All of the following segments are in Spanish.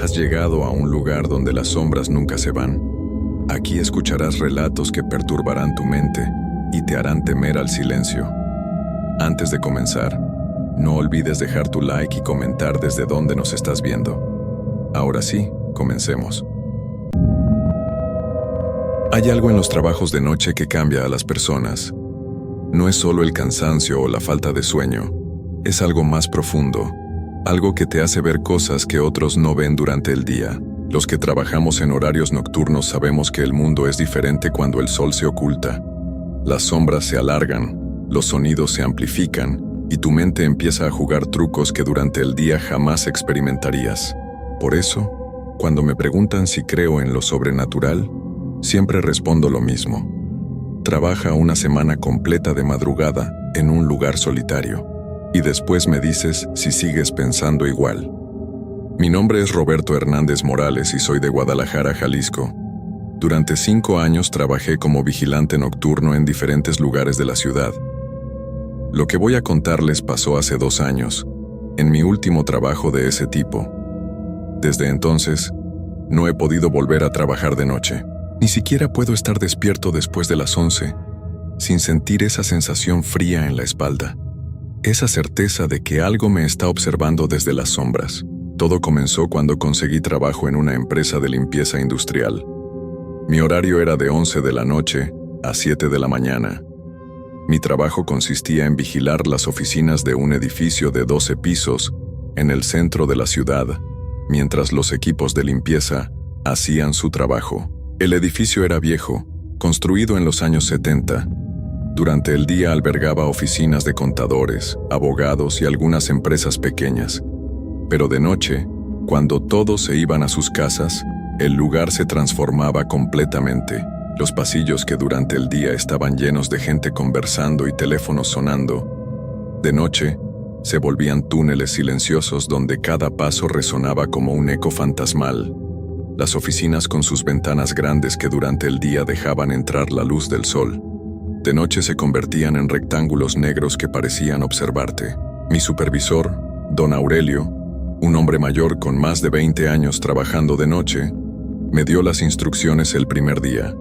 Has llegado a un lugar donde las sombras nunca se van. Aquí escucharás relatos que perturbarán tu mente y te harán temer al silencio. Antes de comenzar, no olvides dejar tu like y comentar desde dónde nos estás viendo. Ahora sí, comencemos. Hay algo en los trabajos de noche que cambia a las personas. No es solo el cansancio o la falta de sueño, es algo más profundo, algo que te hace ver cosas que otros no ven durante el día. Los que trabajamos en horarios nocturnos sabemos que el mundo es diferente cuando el sol se oculta. Las sombras se alargan, los sonidos se amplifican y tu mente empieza a jugar trucos que durante el día jamás experimentarías. Por eso, cuando me preguntan si creo en lo sobrenatural, siempre respondo lo mismo. Trabaja una semana completa de madrugada en un lugar solitario y después me dices si sigues pensando igual. Mi nombre es Roberto Hernández Morales y soy de Guadalajara, Jalisco. Durante 5 años trabajé como vigilante nocturno en diferentes lugares de la ciudad. Lo que voy a contarles pasó hace 2 años, en mi último trabajo de ese tipo. Desde entonces, no he podido volver a trabajar de noche. Ni siquiera puedo estar despierto después de las 11, sin sentir esa sensación fría en la espalda. Esa certeza de que algo me está observando desde las sombras. Todo comenzó cuando conseguí trabajo en una empresa de limpieza industrial. Mi horario era de 11 de la noche a 7 de la mañana. Mi trabajo consistía en vigilar las oficinas de un edificio de 12 pisos en el centro de la ciudad, mientras los equipos de limpieza hacían su trabajo. El edificio era viejo, construido en los años 70. Durante el día albergaba oficinas de contadores, abogados y algunas empresas pequeñas. Pero de noche, cuando todos se iban a sus casas, el lugar se transformaba completamente. Los pasillos que durante el día estaban llenos de gente conversando y teléfonos sonando, de noche se volvían túneles silenciosos donde cada paso resonaba como un eco fantasmal. Las oficinas con sus ventanas grandes que durante el día dejaban entrar la luz del sol, de noche se convertían en rectángulos negros que parecían observarte. Mi supervisor, don Aurelio, un hombre mayor con más de 20 años trabajando de noche, me dio las instrucciones el primer día.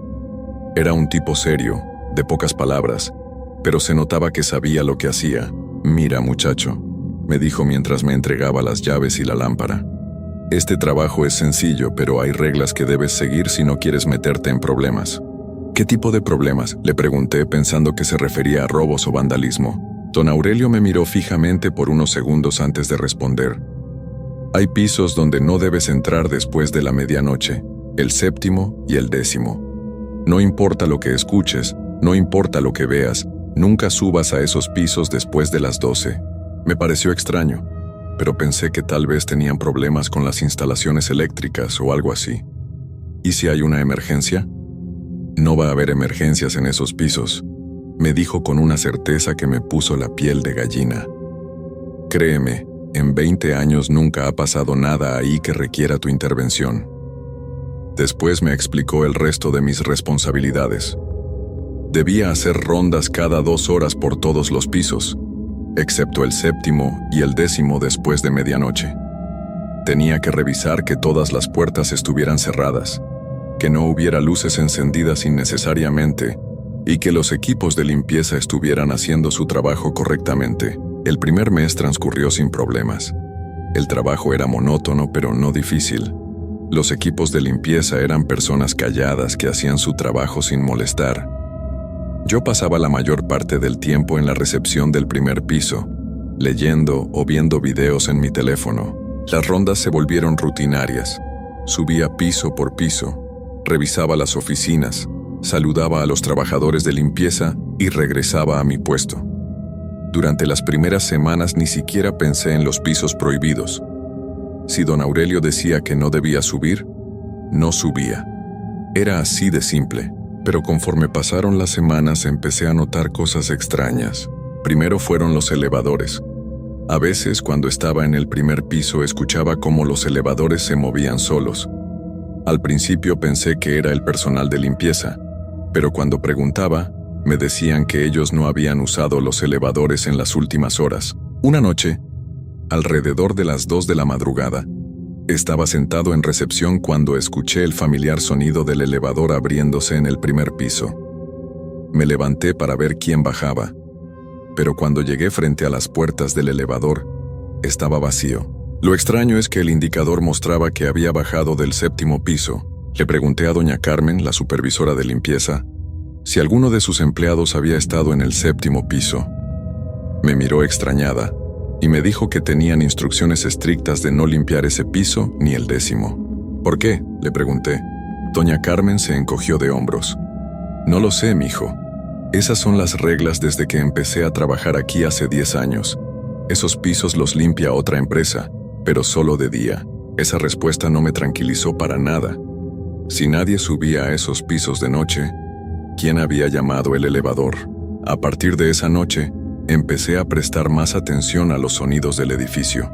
Era un tipo serio, de pocas palabras, pero se notaba que sabía lo que hacía. «Mira, muchacho», me dijo mientras me entregaba las llaves y la lámpara. «Este trabajo es sencillo, pero hay reglas que debes seguir si no quieres meterte en problemas». «¿Qué tipo de problemas?», le pregunté pensando que se refería a robos o vandalismo. Don Aurelio me miró fijamente por unos segundos antes de responder. «Hay pisos donde no debes entrar después de la medianoche, el 7º y el 10º. No importa lo que escuches, no importa lo que veas, nunca subas a esos pisos después de las 12. Me pareció extraño, pero pensé que tal vez tenían problemas con las instalaciones eléctricas o algo así. ¿Y si hay una emergencia? No va a haber emergencias en esos pisos», me dijo con una certeza que me puso la piel de gallina. «Créeme, en 20 años nunca ha pasado nada ahí que requiera tu intervención». Después me explicó el resto de mis responsabilidades. Debía hacer rondas cada 2 horas por todos los pisos, excepto el 7º y el 10º después de medianoche. Tenía que revisar que todas las puertas estuvieran cerradas, que no hubiera luces encendidas innecesariamente y que los equipos de limpieza estuvieran haciendo su trabajo correctamente. El primer mes transcurrió sin problemas. El trabajo era monótono pero no difícil. Los equipos de limpieza eran personas calladas que hacían su trabajo sin molestar. Yo pasaba la mayor parte del tiempo en la recepción del primer piso, leyendo o viendo videos en mi teléfono. Las rondas se volvieron rutinarias. Subía piso por piso, revisaba las oficinas, saludaba a los trabajadores de limpieza y regresaba a mi puesto. Durante las primeras semanas ni siquiera pensé en los pisos prohibidos. Si don Aurelio decía que no debía subir, no subía. Era así de simple. Pero conforme pasaron las semanas empecé a notar cosas extrañas. Primero fueron los elevadores. A veces, cuando estaba en el primer piso, escuchaba cómo los elevadores se movían solos. Al principio pensé que era el personal de limpieza, pero cuando preguntaba, me decían que ellos no habían usado los elevadores en las últimas horas. Una noche, alrededor de las 2 de la madrugada, Estaba sentado en recepción cuando escuché el familiar sonido del elevador abriéndose en el primer piso. Me levanté para ver quién bajaba, pero cuando llegué frente a las puertas del elevador, estaba vacío. Lo extraño es que el indicador mostraba que había bajado del 7º piso. Le pregunté a doña Carmen, la supervisora de limpieza, si alguno de sus empleados había estado en el 7º piso. Me miró extrañada y me dijo que tenían instrucciones estrictas de no limpiar ese piso ni el 10º. ¿Por qué?, le pregunté. Doña Carmen se encogió de hombros. No lo sé, mijo. Esas son las reglas desde que empecé a trabajar aquí hace 10 años. Esos pisos los limpia otra empresa, pero solo de día. Esa respuesta no me tranquilizó para nada. Si nadie subía a esos pisos de noche, ¿quién había llamado el elevador? A partir de esa noche, empecé a prestar más atención a los sonidos del edificio.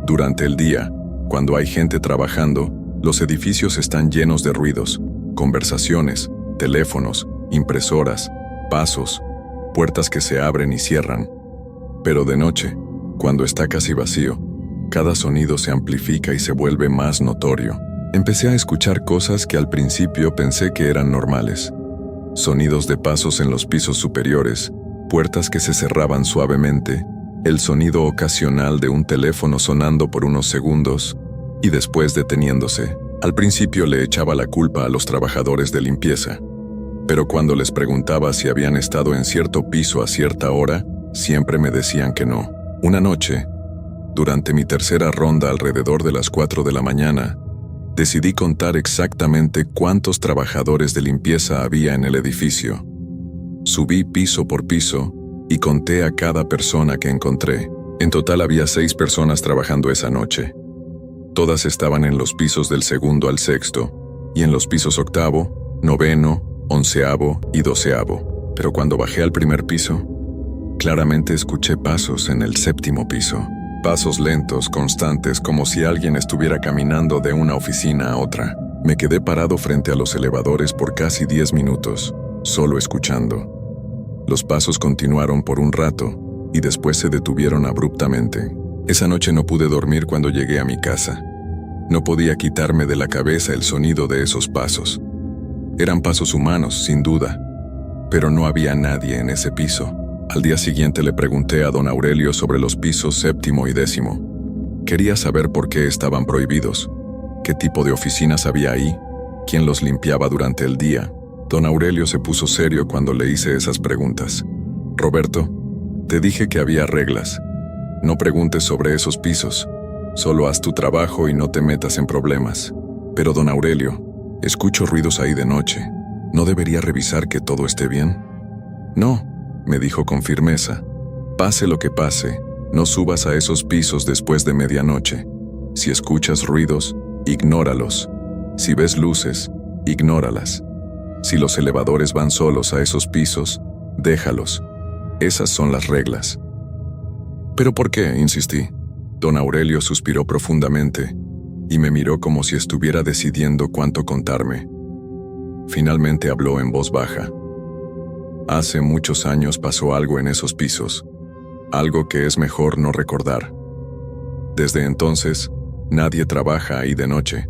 Durante el día, cuando hay gente trabajando, los edificios están llenos de ruidos, conversaciones, teléfonos, impresoras, pasos, puertas que se abren y cierran. Pero de noche, cuando está casi vacío, cada sonido se amplifica y se vuelve más notorio. Empecé a escuchar cosas que al principio pensé que eran normales. Sonidos de pasos en los pisos superiores, puertas que se cerraban suavemente, el sonido ocasional de un teléfono sonando por unos segundos y después deteniéndose. Al principio le echaba la culpa a los trabajadores de limpieza, pero cuando les preguntaba si habían estado en cierto piso a cierta hora, siempre me decían que no. Una noche, durante mi tercera ronda alrededor de las 4 de la mañana, decidí contar exactamente cuántos trabajadores de limpieza había en el edificio. Subí piso por piso y conté a cada persona que encontré. En total había 6 personas trabajando esa noche. Todas estaban en los pisos del 2º al 6º, y en los pisos 8º, 9º, 11º y 12º. Pero cuando bajé al primer piso, claramente escuché pasos en el 7º piso. Pasos lentos, constantes, como si alguien estuviera caminando de una oficina a otra. Me quedé parado frente a los elevadores por casi 10 minutos, solo escuchando. Los pasos continuaron por un rato y después se detuvieron abruptamente. Esa noche no pude dormir cuando llegué a mi casa. No podía quitarme de la cabeza el sonido de esos pasos. Eran pasos humanos, sin duda, pero no había nadie en ese piso. Al día siguiente le pregunté a don Aurelio sobre los pisos 7º y 10º. Quería saber por qué estaban prohibidos, qué tipo de oficinas había ahí, quién los limpiaba durante el día. Don Aurelio se puso serio cuando le hice esas preguntas. Roberto, te dije que había reglas. No preguntes sobre esos pisos. Solo haz tu trabajo y no te metas en problemas. Pero don Aurelio, escucho ruidos ahí de noche. ¿No debería revisar que todo esté bien? No, me dijo con firmeza. Pase lo que pase, no subas a esos pisos después de medianoche. Si escuchas ruidos, ignóralos. Si ves luces, ignóralas. Si los elevadores van solos a esos pisos, déjalos. Esas son las reglas. ¿Pero por qué?, insistí. Don Aurelio suspiró profundamente y me miró como si estuviera decidiendo cuánto contarme. Finalmente habló en voz baja. Hace muchos años pasó algo en esos pisos, algo que es mejor no recordar. Desde entonces, nadie trabaja ahí de noche.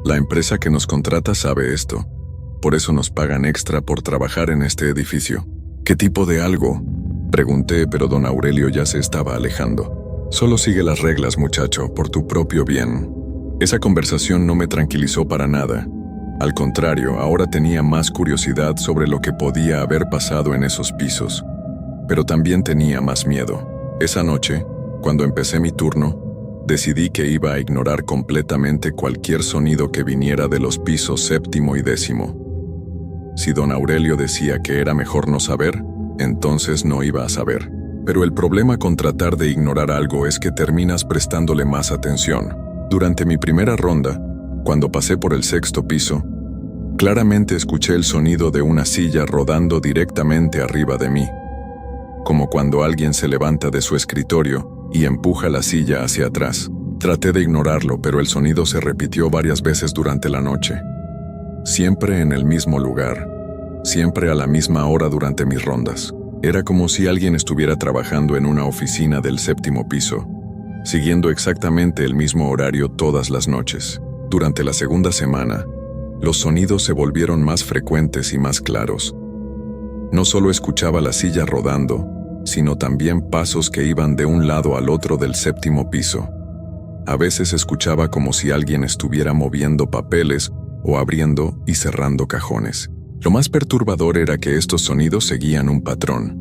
La empresa que nos contrata sabe esto. Por eso nos pagan extra por trabajar en este edificio. ¿Qué tipo de algo?, pregunté, pero don Aurelio ya se estaba alejando. Solo sigue las reglas, muchacho, por tu propio bien. Esa conversación no me tranquilizó para nada. Al contrario, ahora tenía más curiosidad sobre lo que podía haber pasado en esos pisos. Pero también tenía más miedo. Esa noche, cuando empecé mi turno, decidí que iba a ignorar completamente cualquier sonido que viniera de los pisos 7º y 10º. Si don Aurelio decía que era mejor no saber, entonces no iba a saber. Pero el problema con tratar de ignorar algo es que terminas prestándole más atención. Durante mi primera ronda, cuando pasé por el 6º piso, claramente escuché el sonido de una silla rodando directamente arriba de mí, como cuando alguien se levanta de su escritorio y empuja la silla hacia atrás. Traté de ignorarlo, pero el sonido se repitió varias veces durante la noche. Siempre en el mismo lugar, siempre a la misma hora durante mis rondas. Era como si alguien estuviera trabajando en una oficina del 7º piso, siguiendo exactamente el mismo horario todas las noches. Durante la segunda semana, los sonidos se volvieron más frecuentes y más claros. No solo escuchaba la silla rodando, sino también pasos que iban de un lado al otro del séptimo piso. A veces escuchaba como si alguien estuviera moviendo papeles o abriendo y cerrando cajones. Lo más perturbador era que estos sonidos seguían un patrón.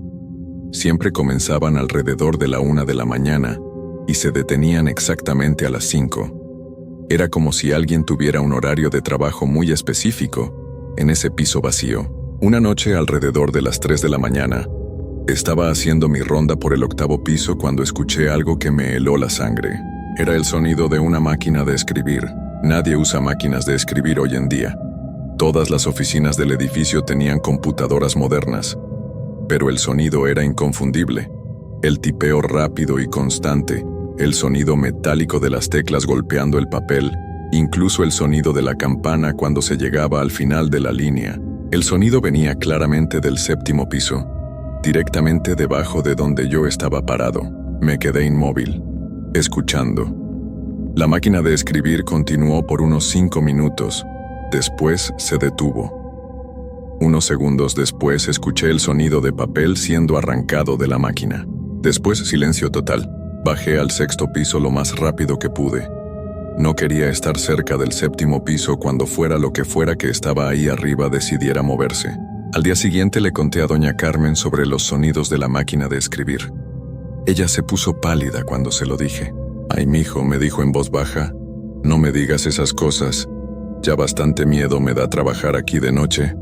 Siempre comenzaban alrededor de la 1 de la mañana y se detenían exactamente a las 5. Era como si alguien tuviera un horario de trabajo muy específico en ese piso vacío. Una noche alrededor de las 3 de la mañana, estaba haciendo mi ronda por el 8º piso cuando escuché algo que me heló la sangre. Era el sonido de una máquina de escribir. Nadie usa máquinas de escribir hoy en día. Todas las oficinas del edificio tenían computadoras modernas, pero el sonido era inconfundible. El tipeo rápido y constante, el sonido metálico de las teclas golpeando el papel, incluso el sonido de la campana cuando se llegaba al final de la línea. El sonido venía claramente del 7º piso, directamente debajo de donde yo estaba parado. Me quedé inmóvil, escuchando. La máquina de escribir continuó por unos 5 minutos. Después se detuvo. Unos segundos después escuché el sonido de papel siendo arrancado de la máquina. Después silencio total. Bajé al 6º piso lo más rápido que pude. No quería estar cerca del 7º piso cuando fuera lo que fuera que estaba ahí arriba decidiera moverse. Al día siguiente le conté a doña Carmen sobre los sonidos de la máquina de escribir. Ella se puso pálida cuando se lo dije. «Ay, mijo», me dijo en voz baja, «no me digas esas cosas. Ya bastante miedo me da trabajar aquí de noche».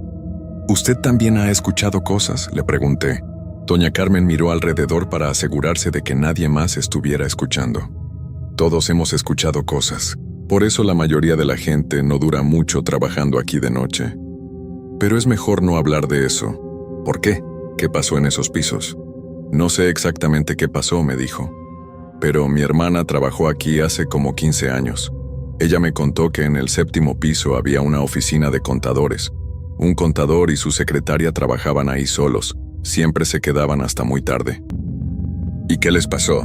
«¿Usted también ha escuchado cosas?», le pregunté. Doña Carmen miró alrededor para asegurarse de que nadie más estuviera escuchando. «Todos hemos escuchado cosas. Por eso la mayoría de la gente no dura mucho trabajando aquí de noche. Pero es mejor no hablar de eso». «¿Por qué? ¿Qué pasó en esos pisos?». «No sé exactamente qué pasó», me dijo. «Pero mi hermana trabajó aquí hace como 15 años. Ella me contó que en el 7º piso había una oficina de contadores. Un contador y su secretaria trabajaban ahí solos. Siempre se quedaban hasta muy tarde». «¿Y qué les pasó?».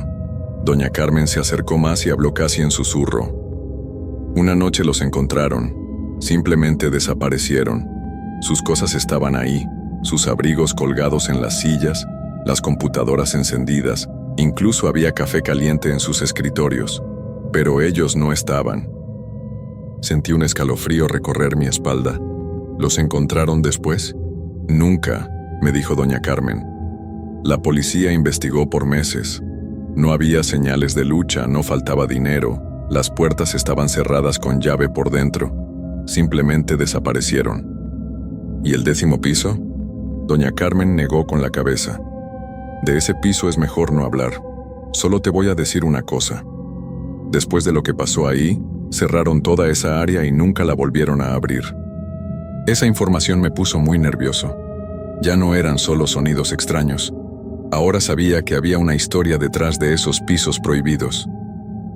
Doña Carmen se acercó más y habló casi en susurro. «Una noche los encontraron. Simplemente desaparecieron. Sus cosas estaban ahí, sus abrigos colgados en las sillas, las computadoras encendidas, incluso había café caliente en sus escritorios. Pero ellos no estaban». Sentí un escalofrío recorrer mi espalda. ¿Los encontraron después? «Nunca», me dijo doña Carmen. «La policía investigó por meses. No había señales de lucha, no faltaba dinero, las puertas estaban cerradas con llave por dentro. Simplemente desaparecieron». «¿Y el 10º piso?». Doña Carmen negó con la cabeza. «De ese piso es mejor no hablar. Solo te voy a decir una cosa. Después de lo que pasó ahí, cerraron toda esa área y nunca la volvieron a abrir». Esa información me puso muy nervioso. Ya no eran solo sonidos extraños. Ahora sabía que había una historia detrás de esos pisos prohibidos.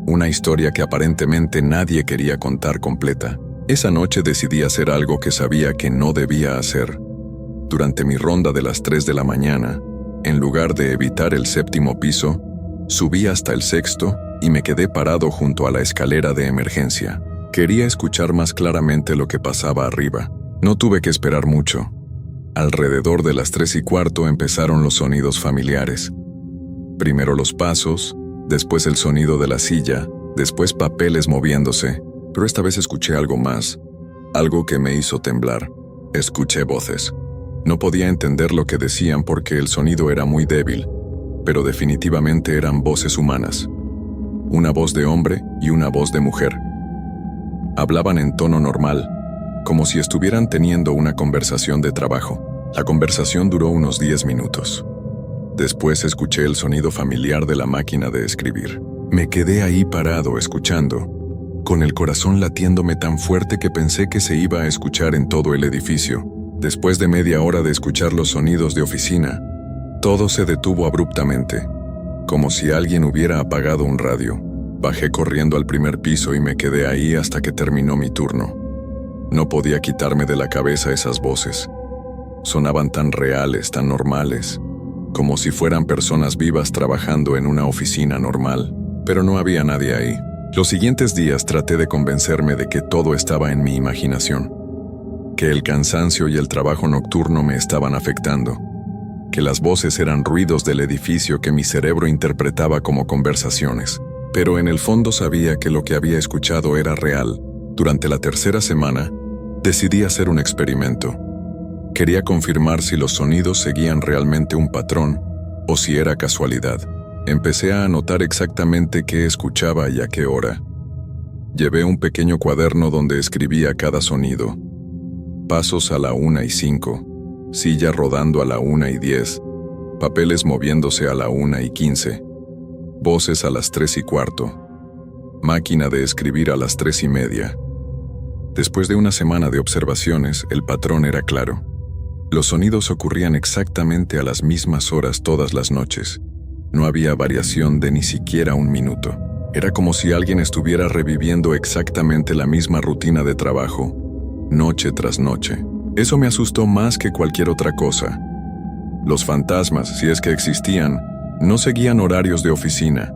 Una historia que aparentemente nadie quería contar completa. Esa noche decidí hacer algo que sabía que no debía hacer. Durante mi ronda de las 3 de la mañana, en lugar de evitar el 7º piso, subí hasta el 6º y me quedé parado junto a la escalera de emergencia. Quería escuchar más claramente lo que pasaba arriba. No tuve que esperar mucho. Alrededor de las 3:15 empezaron los sonidos familiares. Primero los pasos, después el sonido de la silla, después papeles moviéndose, pero esta vez escuché algo más, algo que me hizo temblar. Escuché voces. No podía entender lo que decían porque el sonido era muy débil, pero definitivamente eran voces humanas. Una voz de hombre y una voz de mujer. Hablaban en tono normal, como si estuvieran teniendo una conversación de trabajo. La conversación duró unos 10 minutos. Después escuché el sonido familiar de la máquina de escribir. Me quedé ahí parado escuchando, con el corazón latiéndome tan fuerte que pensé que se iba a escuchar en todo el edificio. Después de media hora de escuchar los sonidos de oficina, todo se detuvo abruptamente, como si alguien hubiera apagado un radio. Bajé corriendo al primer piso y me quedé ahí hasta que terminó mi turno. No podía quitarme de la cabeza esas voces. Sonaban tan reales, tan normales, como si fueran personas vivas trabajando en una oficina normal. pero no había nadie ahí. Los siguientes días traté de convencerme de que todo estaba en mi imaginación, que el cansancio y el trabajo nocturno me estaban afectando, que las voces eran ruidos del edificio que mi cerebro interpretaba como conversaciones. Pero en el fondo sabía que lo que había escuchado era real. Durante la tercera semana, decidí hacer un experimento. Quería confirmar si los sonidos seguían realmente un patrón o si era casualidad. Empecé a anotar exactamente qué escuchaba y a qué hora. Llevé un pequeño cuaderno donde escribía cada sonido. Pasos a la 1:05, silla rodando a la 1:10, papeles moviéndose a la 1:15, voces a las 3:15, máquina de escribir a las 3:30. Después de una semana de observaciones, el patrón era claro. Los sonidos ocurrían exactamente a las mismas horas todas las noches. No había variación de ni siquiera un minuto. Era como si alguien estuviera reviviendo exactamente la misma rutina de trabajo, noche tras noche. Eso me asustó más que cualquier otra cosa. Los fantasmas, si es que existían, no seguían horarios de oficina.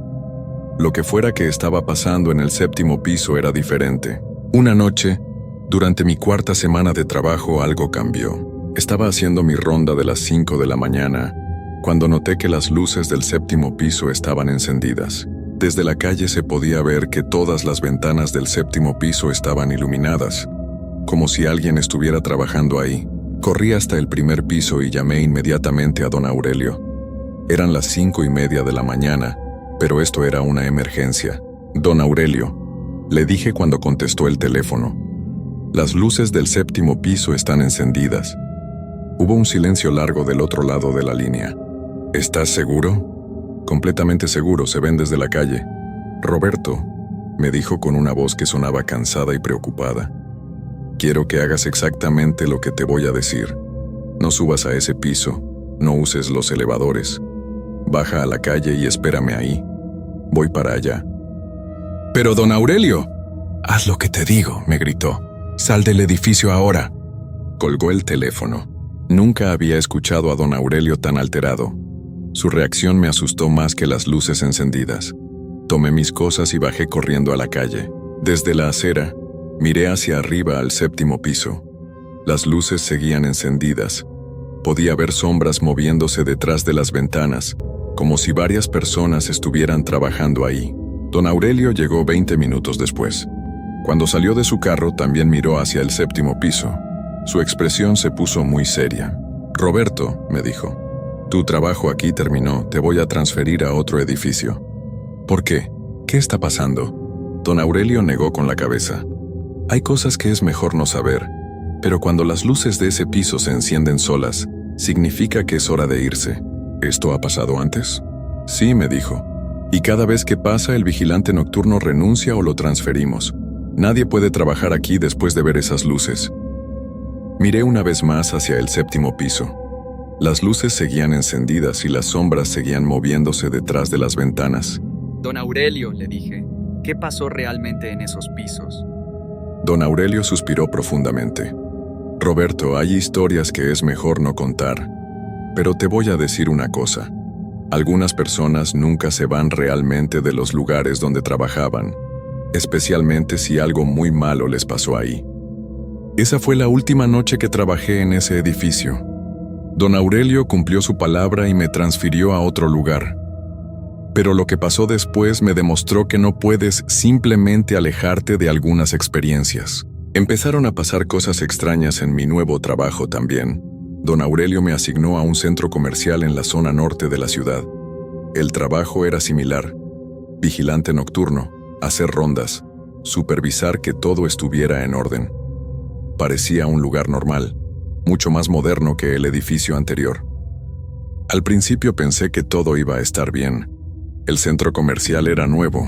Lo que fuera que estaba pasando en el 7º piso era diferente. Una noche, durante mi 4ª semana de trabajo, algo cambió. Estaba haciendo mi ronda de las 5 de la mañana, cuando noté que las luces del 7º piso estaban encendidas. Desde la calle se podía ver que todas las ventanas del 7º piso estaban iluminadas, como si alguien estuviera trabajando ahí. Corrí hasta el primer piso y llamé inmediatamente a don Aurelio. Eran las 5:30 de la mañana, pero esto era una emergencia. Don Aurelio, le dije cuando contestó el teléfono. Las luces del 7º piso están encendidas. Hubo un silencio largo del otro lado de la línea. ¿Estás seguro? Completamente seguro, se ven desde la calle. Roberto, me dijo con una voz que sonaba cansada y preocupada. Quiero que hagas exactamente lo que te voy a decir. No subas a ese piso, no uses los elevadores. Baja a la calle y espérame ahí. Voy para allá. Pero don Aurelio, haz lo que te digo, me gritó. Sal del edificio ahora. Colgó el teléfono. Nunca había escuchado a don Aurelio tan alterado. Su reacción me asustó más que las luces encendidas. Tomé mis cosas y bajé corriendo a la calle. Desde la acera, miré hacia arriba al 7º piso. Las luces seguían encendidas. Podía ver sombras moviéndose detrás de las ventanas, como si varias personas estuvieran trabajando ahí. Don Aurelio llegó 20 minutos después. Cuando salió de su carro, también miró hacia el 7º piso. Su expresión se puso muy seria. Roberto, me dijo, tu trabajo aquí terminó, te voy a transferir a otro edificio. ¿Por qué? ¿Qué está pasando? Don Aurelio negó con la cabeza. Hay cosas que es mejor no saber, pero cuando las luces de ese piso se encienden solas, significa que es hora de irse. ¿Esto ha pasado antes? Sí, me dijo. Y cada vez que pasa, el vigilante nocturno renuncia o lo transferimos. Nadie puede trabajar aquí después de ver esas luces. Miré una vez más hacia el 7º piso. Las luces seguían encendidas y las sombras seguían moviéndose detrás de las ventanas. Don Aurelio, le dije, ¿qué pasó realmente en esos pisos? Don Aurelio suspiró profundamente. Roberto, hay historias que es mejor no contar. Pero te voy a decir una cosa. Algunas personas nunca se van realmente de los lugares donde trabajaban, especialmente si algo muy malo les pasó ahí. Esa fue la última noche que trabajé en ese edificio. Don Aurelio cumplió su palabra y me transfirió a otro lugar. Pero lo que pasó después me demostró que no puedes simplemente alejarte de algunas experiencias. Empezaron a pasar cosas extrañas en mi nuevo trabajo también. Don Aurelio me asignó a un centro comercial en la zona norte de la ciudad. El trabajo era similar. Vigilante nocturno, hacer rondas, supervisar que todo estuviera en orden. Parecía un lugar normal, mucho más moderno que el edificio anterior. Al principio pensé que todo iba a estar bien. El centro comercial era nuevo,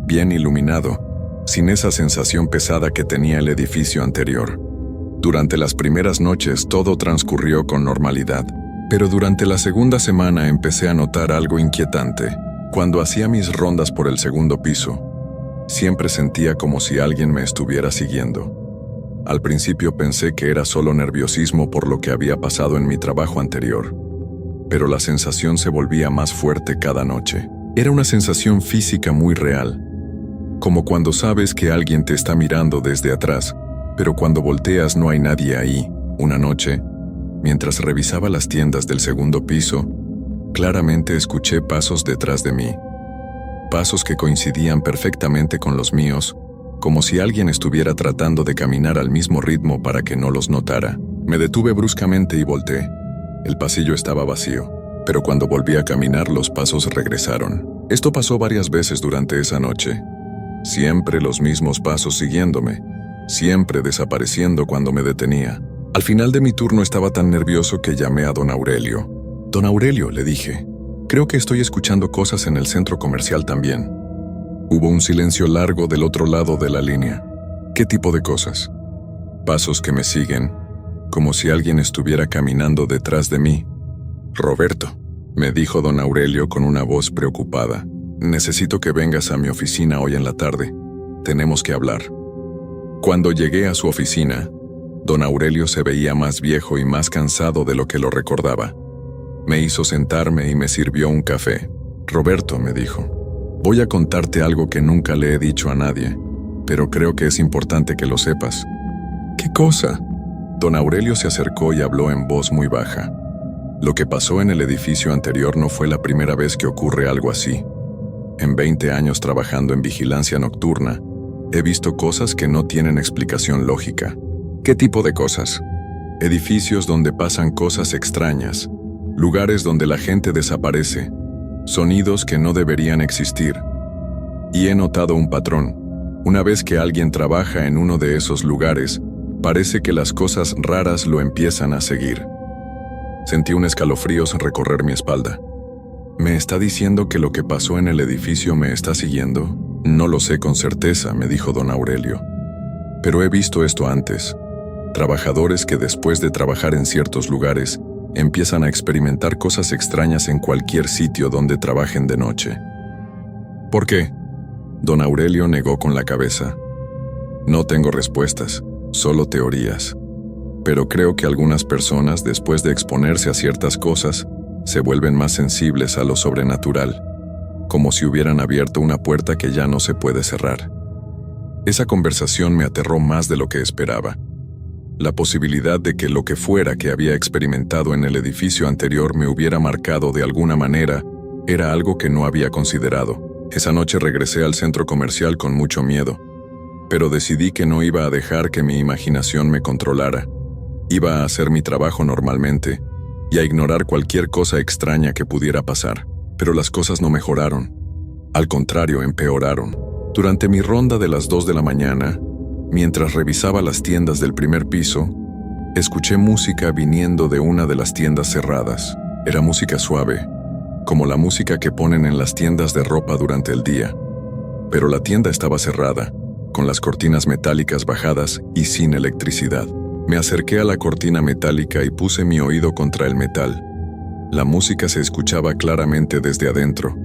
bien iluminado, sin esa sensación pesada que tenía el edificio anterior. Durante las primeras noches todo transcurrió con normalidad, pero durante la segunda semana empecé a notar algo inquietante. Cuando hacía mis rondas por el 2º piso, siempre sentía como si alguien me estuviera siguiendo. Al principio pensé que era solo nerviosismo por lo que había pasado en mi trabajo anterior, pero la sensación se volvía más fuerte cada noche. Era una sensación física muy real, como cuando sabes que alguien te está mirando desde atrás, pero cuando volteas no hay nadie ahí. Una noche, mientras revisaba las tiendas del segundo piso, claramente escuché pasos detrás de mí. Pasos que coincidían perfectamente con los míos, como si alguien estuviera tratando de caminar al mismo ritmo para que no los notara. Me detuve bruscamente y volteé. El pasillo estaba vacío, pero cuando volví a caminar los pasos regresaron. Esto pasó varias veces durante esa noche. Siempre los mismos pasos siguiéndome, siempre desapareciendo cuando me detenía. Al final de mi turno estaba tan nervioso que llamé a don Aurelio. «Don Aurelio», le dije, «creo que estoy escuchando cosas en el centro comercial también». Hubo un silencio largo del otro lado de la línea. ¿Qué tipo de cosas? Pasos que me siguen, como si alguien estuviera caminando detrás de mí. «Roberto», me dijo don Aurelio con una voz preocupada, «necesito que vengas a mi oficina hoy en la tarde. Tenemos que hablar». Cuando llegué a su oficina, don Aurelio se veía más viejo y más cansado de lo que lo recordaba. Me hizo sentarme y me sirvió un café. «Roberto», me dijo, «voy a contarte algo que nunca le he dicho a nadie, pero creo que es importante que lo sepas». «¿Qué cosa?». Don Aurelio se acercó y habló en voz muy baja. «Lo que pasó en el edificio anterior no fue la primera vez que ocurre algo así. En 20 años trabajando en vigilancia nocturna, he visto cosas que no tienen explicación lógica». «¿Qué tipo de cosas?». «Edificios donde pasan cosas extrañas, lugares donde la gente desaparece, sonidos que no deberían existir. Y he notado un patrón. Una vez que alguien trabaja en uno de esos lugares, parece que las cosas raras lo empiezan a seguir». Sentí un escalofrío recorrer mi espalda. «¿Me está diciendo que lo que pasó en el edificio me está siguiendo?». «No lo sé con certeza», me dijo don Aurelio. «Pero he visto esto antes. Trabajadores que después de trabajar en ciertos lugares, empiezan a experimentar cosas extrañas en cualquier sitio donde trabajen de noche». «¿Por qué?». Don Aurelio negó con la cabeza. «No tengo respuestas, solo teorías. Pero creo que algunas personas, después de exponerse a ciertas cosas, se vuelven más sensibles a lo sobrenatural, como si hubieran abierto una puerta que ya no se puede cerrar». Esa conversación me aterró más de lo que esperaba. La posibilidad de que lo que fuera que había experimentado en el edificio anterior me hubiera marcado de alguna manera era algo que no había considerado. Esa noche regresé al centro comercial con mucho miedo, pero decidí que no iba a dejar que mi imaginación me controlara. Iba a hacer mi trabajo normalmente y a ignorar cualquier cosa extraña que pudiera pasar. Pero las cosas no mejoraron. Al contrario, empeoraron. Durante mi ronda de las 2 de la mañana, mientras revisaba las tiendas del primer piso, escuché música viniendo de una de las tiendas cerradas. Era música suave, como la música que ponen en las tiendas de ropa durante el día. Pero la tienda estaba cerrada, con las cortinas metálicas bajadas y sin electricidad. Me acerqué a la cortina metálica y puse mi oído contra el metal. La música se escuchaba claramente desde adentro.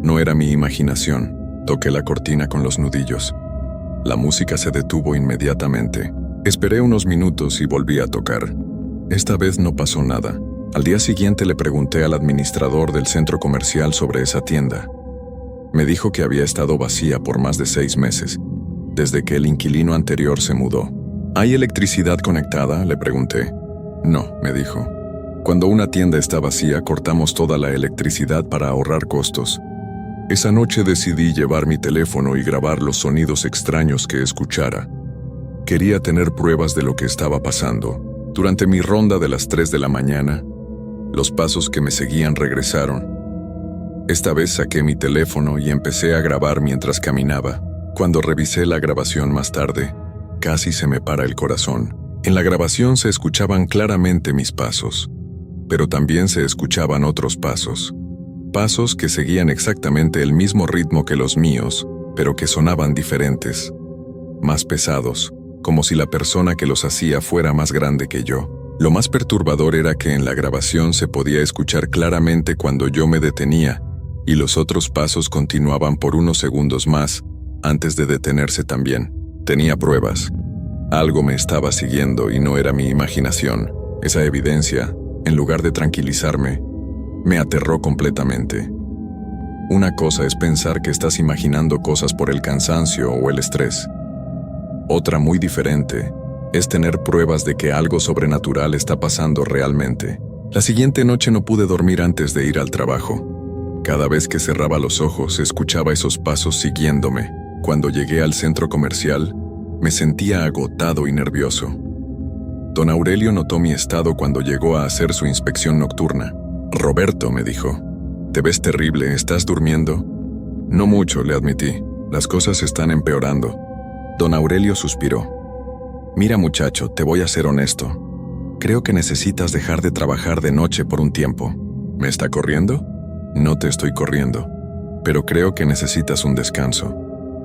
No era mi imaginación. Toqué la cortina con los nudillos. La música se detuvo inmediatamente. Esperé unos minutos y volví a tocar. Esta vez no pasó nada. Al día siguiente le pregunté al administrador del centro comercial sobre esa tienda. Me dijo que había estado vacía por más de 6 meses, desde que el inquilino anterior se mudó. ¿Hay electricidad conectada?, le pregunté. No, me dijo. Cuando una tienda está vacía, cortamos toda la electricidad para ahorrar costos. Esa noche decidí llevar mi teléfono y grabar los sonidos extraños que escuchara. Quería tener pruebas de lo que estaba pasando. Durante mi ronda de las 3 de la mañana, los pasos que me seguían regresaron. Esta vez saqué mi teléfono y empecé a grabar mientras caminaba. Cuando revisé la grabación más tarde, casi se me para el corazón. En la grabación se escuchaban claramente mis pasos, pero también se escuchaban otros pasos. Pasos que seguían exactamente el mismo ritmo que los míos, pero que sonaban diferentes, más pesados, como si la persona que los hacía fuera más grande que yo. Lo más perturbador era que en la grabación se podía escuchar claramente cuando yo me detenía, y los otros pasos continuaban por unos segundos más, antes de detenerse también. Tenía pruebas. Algo me estaba siguiendo y no era mi imaginación. Esa evidencia, en lugar de tranquilizarme, me aterró completamente. Una cosa es pensar que estás imaginando cosas por el cansancio o el estrés. Otra muy diferente es tener pruebas de que algo sobrenatural está pasando realmente. La siguiente noche no pude dormir antes de ir al trabajo. Cada vez que cerraba los ojos, escuchaba esos pasos siguiéndome. Cuando llegué al centro comercial, me sentía agotado y nervioso. Don Aurelio notó mi estado cuando llegó a hacer su inspección nocturna. «Roberto», me dijo, «te ves terrible, ¿estás durmiendo?» «No mucho», le admití. «Las cosas están empeorando». Don Aurelio suspiró. «Mira, muchacho, te voy a ser honesto. Creo que necesitas dejar de trabajar de noche por un tiempo». «¿Me está corriendo?» «No te estoy corriendo, pero creo que necesitas un descanso.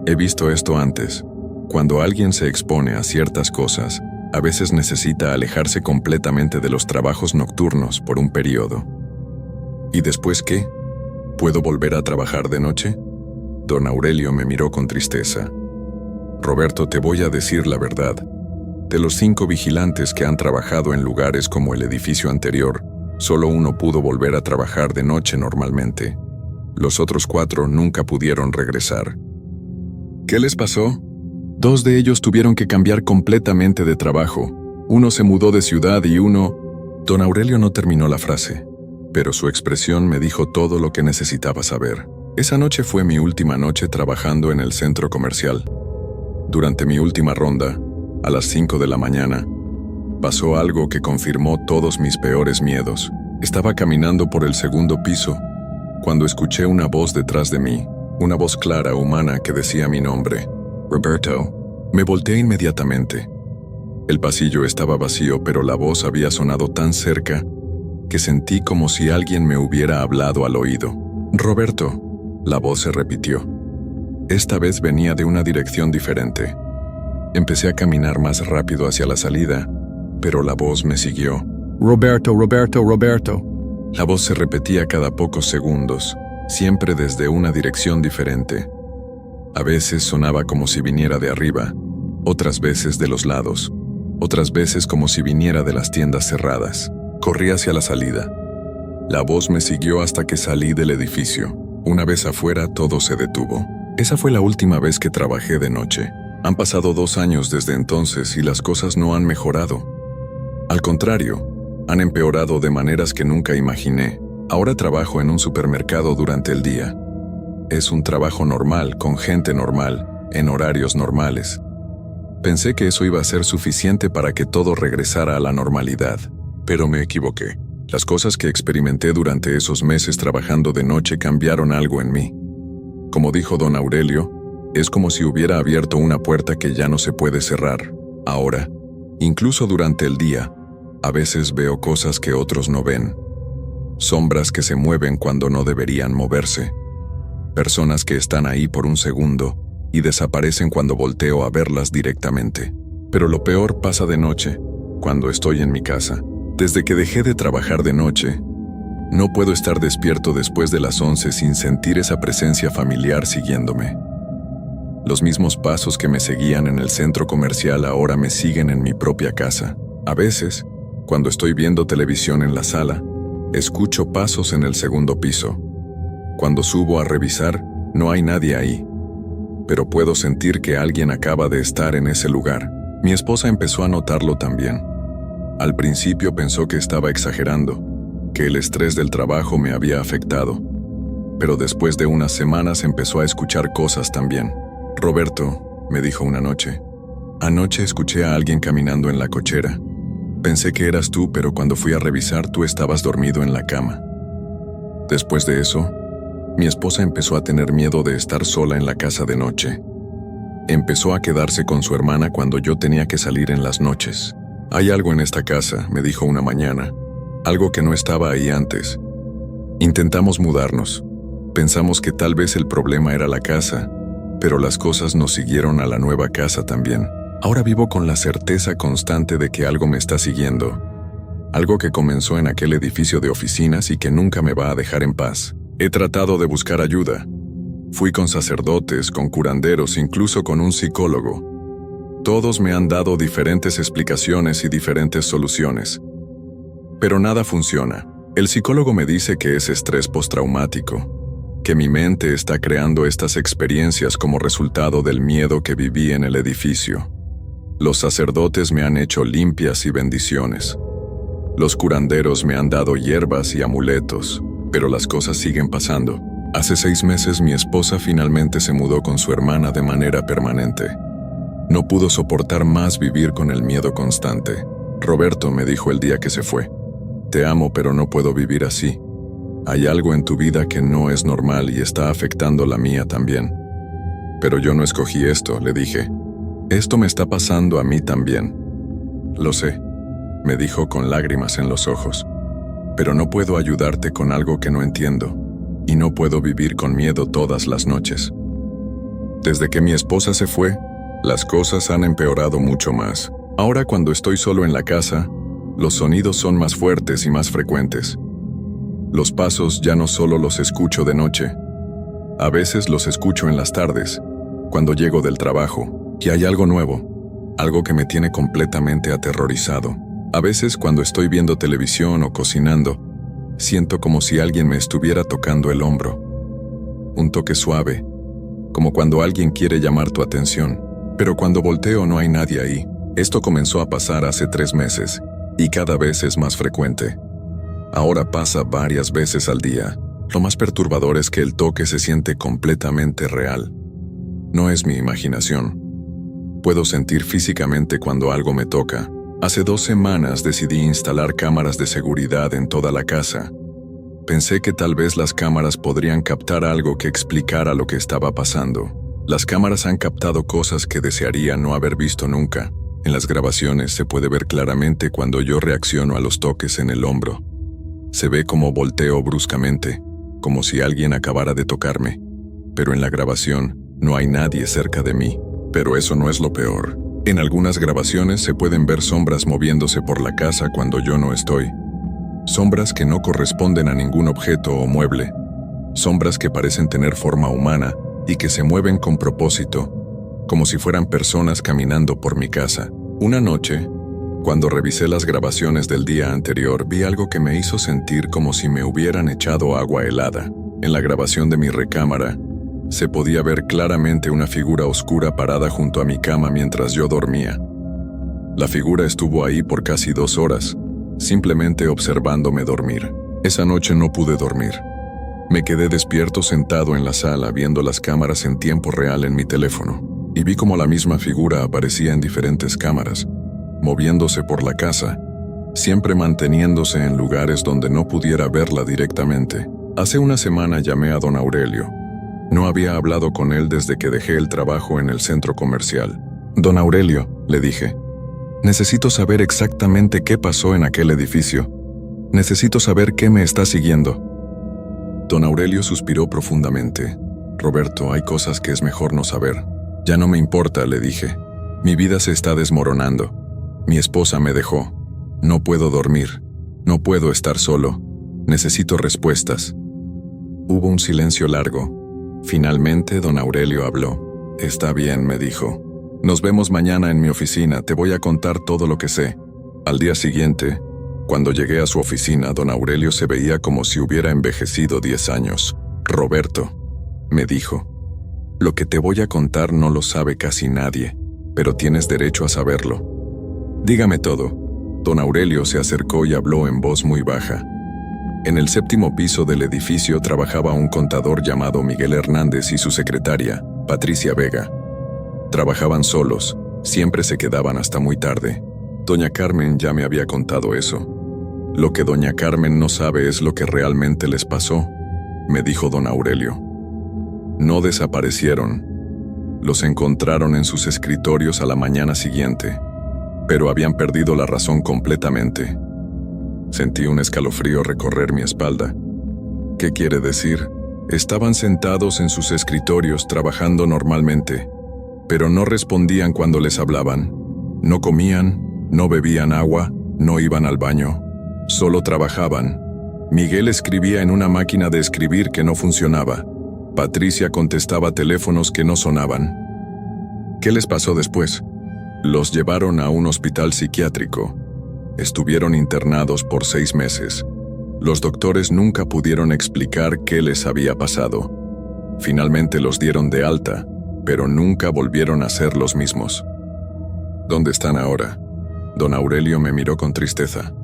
He visto esto antes. Cuando alguien se expone a ciertas cosas, a veces necesita alejarse completamente de los trabajos nocturnos por un periodo». «¿Y después qué? ¿Puedo volver a trabajar de noche?» Don Aurelio me miró con tristeza. «Roberto, te voy a decir la verdad. De los 5 vigilantes que han trabajado en lugares como el edificio anterior, solo uno pudo volver a trabajar de noche normalmente. Los otros 4 nunca pudieron regresar». «¿Qué les pasó?» «2 de ellos tuvieron que cambiar completamente de trabajo. Uno se mudó de ciudad y uno...» Don Aurelio no terminó la frase, pero su expresión me dijo todo lo que necesitaba saber. Esa noche fue mi última noche trabajando en el centro comercial. Durante mi última ronda, a las 5 de la mañana, pasó algo que confirmó todos mis peores miedos. Estaba caminando por el segundo piso, cuando escuché una voz detrás de mí, una voz clara, humana, que decía mi nombre, «Roberto». Me volteé inmediatamente. El pasillo estaba vacío, pero la voz había sonado tan cerca que sentí como si alguien me hubiera hablado al oído. «Roberto», la voz se repitió. Esta vez venía de una dirección diferente. Empecé a caminar más rápido hacia la salida, pero la voz me siguió. «Roberto, Roberto, Roberto». La voz se repetía cada pocos segundos, siempre desde una dirección diferente. A veces sonaba como si viniera de arriba, otras veces de los lados, otras veces como si viniera de las tiendas cerradas. Corrí hacia la salida. La voz me siguió hasta que salí del edificio. Una vez afuera, todo se detuvo. Esa fue la última vez que trabajé de noche. Han pasado 2 años desde entonces y las cosas no han mejorado. Al contrario, han empeorado de maneras que nunca imaginé. Ahora trabajo en un supermercado durante el día. Es un trabajo normal, con gente normal, en horarios normales. Pensé que eso iba a ser suficiente para que todo regresara a la normalidad, pero me equivoqué. Las cosas que experimenté durante esos meses trabajando de noche cambiaron algo en mí. Como dijo don Aurelio, es como si hubiera abierto una puerta que ya no se puede cerrar. Ahora, incluso durante el día, a veces veo cosas que otros no ven. Sombras que se mueven cuando no deberían moverse. Personas que están ahí por un segundo y desaparecen cuando volteo a verlas directamente. Pero lo peor pasa de noche, cuando estoy en mi casa. Desde que dejé de trabajar de noche, no puedo estar despierto después de las 11 sin sentir esa presencia familiar siguiéndome. Los mismos pasos que me seguían en el centro comercial ahora me siguen en mi propia casa. A veces, cuando estoy viendo televisión en la sala, escucho pasos en el segundo piso. Cuando subo a revisar, no hay nadie ahí, pero puedo sentir que alguien acaba de estar en ese lugar. Mi esposa empezó a notarlo también. Al principio pensó que estaba exagerando, que el estrés del trabajo me había afectado, pero después de unas semanas empezó a escuchar cosas también. «Roberto», me dijo una noche, «anoche escuché a alguien caminando en la cochera. Pensé que eras tú, pero cuando fui a revisar tú estabas dormido en la cama». Después de eso, mi esposa empezó a tener miedo de estar sola en la casa de noche. Empezó a quedarse con su hermana cuando yo tenía que salir en las noches. «Hay algo en esta casa», me dijo una mañana, «algo que no estaba ahí antes». Intentamos mudarnos. Pensamos que tal vez el problema era la casa, pero las cosas nos siguieron a la nueva casa también. Ahora vivo con la certeza constante de que algo me está siguiendo. Algo que comenzó en aquel edificio de oficinas y que nunca me va a dejar en paz. He tratado de buscar ayuda. Fui con sacerdotes, con curanderos, incluso con un psicólogo. Todos me han dado diferentes explicaciones y diferentes soluciones. Pero nada funciona. El psicólogo me dice que es estrés postraumático, que mi mente está creando estas experiencias como resultado del miedo que viví en el edificio. Los sacerdotes me han hecho limpias y bendiciones. Los curanderos me han dado hierbas y amuletos, pero las cosas siguen pasando. Hace 6 meses mi esposa finalmente se mudó con su hermana de manera permanente. No pudo soportar más vivir con el miedo constante. Roberto me dijo el día que se fue: te amo, pero no puedo vivir así. Hay algo en tu vida que no es normal y está afectando la mía también. Pero yo no escogí esto, le dije. Esto me está pasando a mí también. Lo sé, me dijo con lágrimas en los ojos. Pero no puedo ayudarte con algo que no entiendo, y no puedo vivir con miedo todas las noches. Desde que mi esposa se fue, las cosas han empeorado mucho más. Ahora cuando estoy solo en la casa, los sonidos son más fuertes y más frecuentes. Los pasos ya no solo los escucho de noche. A veces los escucho en las tardes, cuando llego del trabajo, y hay algo nuevo, algo que me tiene completamente aterrorizado. A veces cuando estoy viendo televisión o cocinando, siento como si alguien me estuviera tocando el hombro. Un toque suave, como cuando alguien quiere llamar tu atención. Pero cuando volteo no hay nadie ahí. Esto comenzó a pasar hace 3 meses, y cada vez es más frecuente. Ahora pasa varias veces al día. Lo más perturbador es que el toque se siente completamente real. No es mi imaginación. Puedo sentir físicamente cuando algo me toca. Hace 2 semanas decidí instalar cámaras de seguridad en toda la casa. Pensé que tal vez las cámaras podrían captar algo que explicara lo que estaba pasando. Las cámaras han captado cosas que desearía no haber visto nunca. En las grabaciones se puede ver claramente cuando yo reacciono a los toques en el hombro. Se ve como volteo bruscamente, como si alguien acabara de tocarme. Pero en la grabación no hay nadie cerca de mí. Pero eso no es lo peor. En algunas grabaciones se pueden ver sombras moviéndose por la casa cuando yo no estoy. Sombras que no corresponden a ningún objeto o mueble. Sombras que parecen tener forma humana y que se mueven con propósito, como si fueran personas caminando por mi casa. Una noche, cuando revisé las grabaciones del día anterior, vi algo que me hizo sentir como si me hubieran echado agua helada. En la grabación de mi recámara, se podía ver claramente una figura oscura parada junto a mi cama mientras yo dormía. La figura estuvo ahí por casi 2 horas, simplemente observándome dormir. Esa noche no pude dormir. Me quedé despierto sentado en la sala viendo las cámaras en tiempo real en mi teléfono, y vi como la misma figura aparecía en diferentes cámaras, moviéndose por la casa, siempre manteniéndose en lugares donde no pudiera verla directamente. Hace una semana llamé a don Aurelio. No había hablado con él desde que dejé el trabajo en el centro comercial. Don Aurelio, le dije, necesito saber exactamente qué pasó en aquel edificio. Necesito saber qué me está siguiendo. Don Aurelio suspiró profundamente. Roberto, hay cosas que es mejor no saber. Ya no me importa, le dije. Mi vida se está desmoronando. Mi esposa me dejó. No puedo dormir. No puedo estar solo. Necesito respuestas. Hubo un silencio largo. Finalmente, don Aurelio habló. Está bien, me dijo. Nos vemos mañana en mi oficina. Te voy a contar todo lo que sé. Al día siguiente, cuando llegué a su oficina, don Aurelio se veía como si hubiera envejecido 10 años. Roberto, me dijo, lo que te voy a contar no lo sabe casi nadie, pero tienes derecho a saberlo. Dígame todo. Don Aurelio se acercó y habló en voz muy baja. En el 7º piso del edificio trabajaba un contador llamado Miguel Hernández y su secretaria, Patricia Vega. Trabajaban solos, siempre se quedaban hasta muy tarde. Doña Carmen ya me había contado eso. Lo que doña Carmen no sabe es lo que realmente les pasó, me dijo don Aurelio. No desaparecieron. Los encontraron en sus escritorios a la mañana siguiente, pero habían perdido la razón completamente. Sentí un escalofrío recorrer mi espalda. ¿Qué quiere decir? Estaban sentados en sus escritorios trabajando normalmente, pero no respondían cuando les hablaban. No comían, no bebían agua, no iban al baño. Solo trabajaban. Miguel escribía en una máquina de escribir que no funcionaba. Patricia contestaba teléfonos que no sonaban. ¿Qué les pasó después? Los llevaron a un hospital psiquiátrico. Estuvieron internados por 6 meses. Los doctores nunca pudieron explicar qué les había pasado. Finalmente los dieron de alta, pero nunca volvieron a ser los mismos. ¿Dónde están ahora? Don Aurelio me miró con tristeza.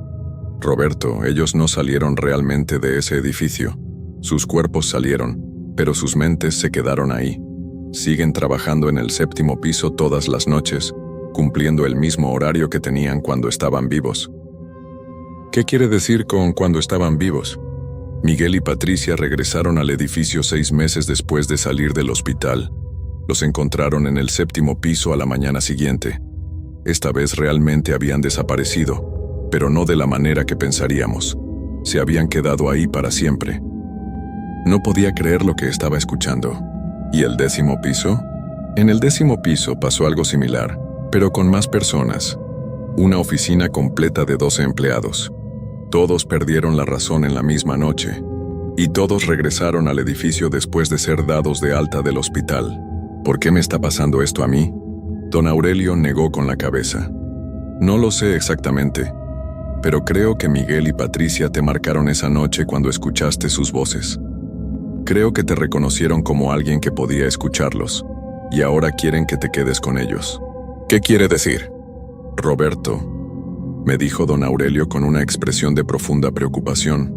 Roberto, ellos no salieron realmente de ese edificio. Sus cuerpos salieron, pero sus mentes se quedaron ahí. Siguen trabajando en el 7º piso todas las noches, cumpliendo el mismo horario que tenían cuando estaban vivos. ¿Qué quiere decir con cuando estaban vivos? Miguel y Patricia regresaron al edificio 6 meses después de salir del hospital. Los encontraron en el 7º piso a la mañana siguiente. Esta vez realmente habían desaparecido, pero no de la manera que pensaríamos. Se habían quedado ahí para siempre. No podía creer lo que estaba escuchando. ¿Y el 10º piso? En el 10º piso pasó algo similar, pero con más personas. Una oficina completa de 12 empleados. Todos perdieron la razón en la misma noche, y todos regresaron al edificio después de ser dados de alta del hospital. ¿Por qué me está pasando esto a mí? Don Aurelio negó con la cabeza. No lo sé exactamente, pero creo que Miguel y Patricia te marcaron esa noche cuando escuchaste sus voces. Creo que te reconocieron como alguien que podía escucharlos, y ahora quieren que te quedes con ellos. ¿Qué quiere decir? Roberto, me dijo don Aurelio con una expresión de profunda preocupación.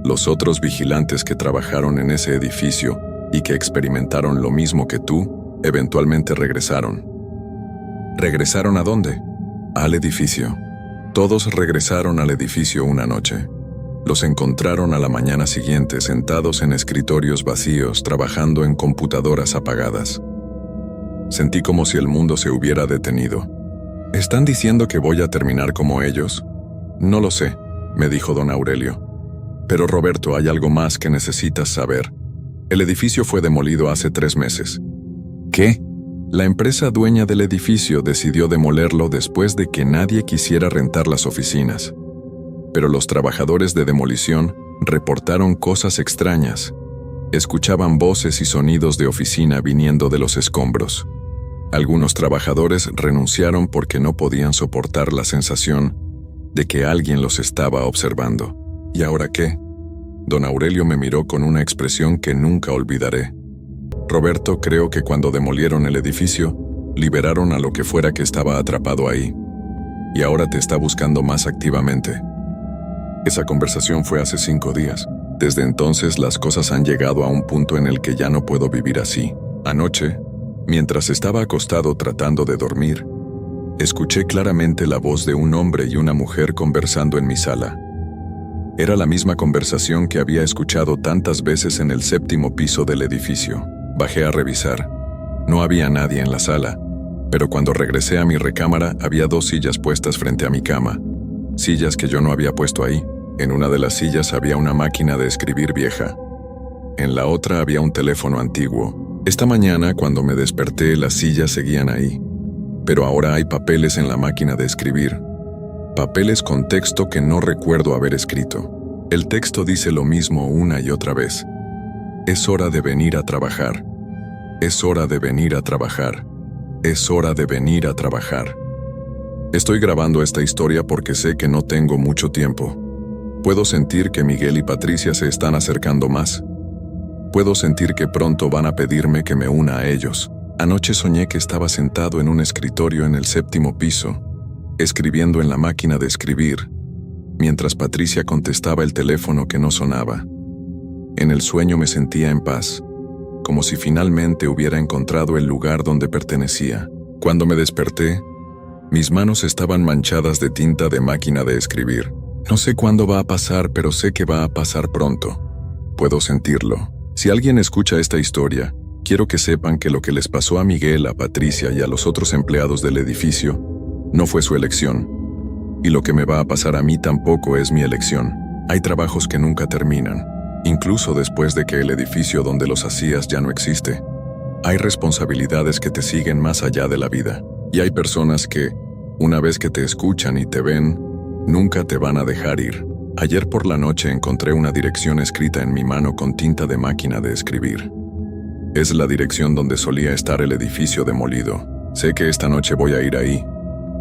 Los otros vigilantes que trabajaron en ese edificio y que experimentaron lo mismo que tú, eventualmente regresaron. ¿Regresaron a dónde? Al edificio. Todos regresaron al edificio una noche. Los encontraron a la mañana siguiente sentados en escritorios vacíos, trabajando en computadoras apagadas. Sentí como si el mundo se hubiera detenido. ¿Están diciendo que voy a terminar como ellos? No lo sé, me dijo don Aurelio. Pero Roberto, hay algo más que necesitas saber. El edificio fue demolido hace 3 meses. ¿Qué? La empresa dueña del edificio decidió demolerlo después de que nadie quisiera rentar las oficinas. Pero los trabajadores de demolición reportaron cosas extrañas. Escuchaban voces y sonidos de oficina viniendo de los escombros. Algunos trabajadores renunciaron porque no podían soportar la sensación de que alguien los estaba observando. ¿Y ahora qué? Don Aurelio me miró con una expresión que nunca olvidaré. Roberto, creo que cuando demolieron el edificio, liberaron a lo que fuera que estaba atrapado ahí. Y ahora te está buscando más activamente. Esa conversación fue hace 5 días. Desde entonces las cosas han llegado a un punto en el que ya no puedo vivir así. Anoche, mientras estaba acostado tratando de dormir, escuché claramente la voz de un hombre y una mujer conversando en mi sala. Era la misma conversación que había escuchado tantas veces en el 7º piso del edificio. Bajé a revisar. No había nadie en la sala, pero cuando regresé a mi recámara había 2 sillas puestas frente a mi cama. Sillas que yo no había puesto ahí. En una de las sillas había una máquina de escribir vieja. En la otra había un teléfono antiguo. Esta mañana, cuando me desperté, las sillas seguían ahí. Pero ahora hay papeles en la máquina de escribir. Papeles con texto que no recuerdo haber escrito. El texto dice lo mismo una y otra vez. Es hora de venir a trabajar. Es hora de venir a trabajar. Es hora de venir a trabajar. Estoy grabando esta historia porque sé que no tengo mucho tiempo. Puedo sentir que Miguel y Patricia se están acercando más. Puedo sentir que pronto van a pedirme que me una a ellos. Anoche soñé que estaba sentado en un escritorio en el 7º piso, escribiendo en la máquina de escribir, mientras Patricia contestaba el teléfono que no sonaba. En el sueño me sentía en paz, como si finalmente hubiera encontrado el lugar donde pertenecía. Cuando me desperté, mis manos estaban manchadas de tinta de máquina de escribir. No sé cuándo va a pasar, pero sé que va a pasar pronto. Puedo sentirlo. Si alguien escucha esta historia, quiero que sepan que lo que les pasó a Miguel, a Patricia y a los otros empleados del edificio no fue su elección. Y lo que me va a pasar a mí tampoco es mi elección. Hay trabajos que nunca terminan, incluso después de que el edificio donde los hacías ya no existe. Hay responsabilidades que te siguen más allá de la vida. Y hay personas que, una vez que te escuchan y te ven, nunca te van a dejar ir. Ayer por la noche encontré una dirección escrita en mi mano con tinta de máquina de escribir. Es la dirección donde solía estar el edificio demolido. Sé que esta noche voy a ir ahí.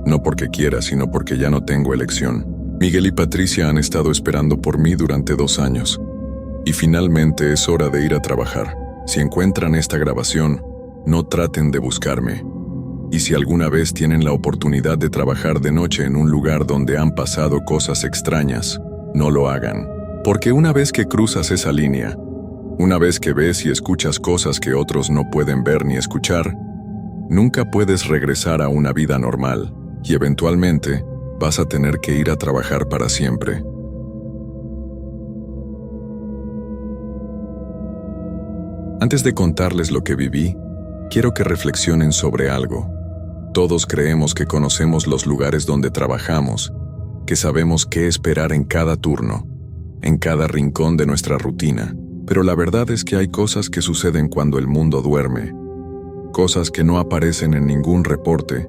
No porque quiera, sino porque ya no tengo elección. Miguel y Patricia han estado esperando por mí durante 2 años. Y finalmente es hora de ir a trabajar. Si encuentran esta grabación, no traten de buscarme. Y si alguna vez tienen la oportunidad de trabajar de noche en un lugar donde han pasado cosas extrañas, no lo hagan. Porque una vez que cruzas esa línea, una vez que ves y escuchas cosas que otros no pueden ver ni escuchar, nunca puedes regresar a una vida normal y eventualmente vas a tener que ir a trabajar para siempre. Antes de contarles lo que viví, quiero que reflexionen sobre algo. Todos creemos que conocemos los lugares donde trabajamos, que sabemos qué esperar en cada turno, en cada rincón de nuestra rutina, pero la verdad es que hay cosas que suceden cuando el mundo duerme, cosas que no aparecen en ningún reporte,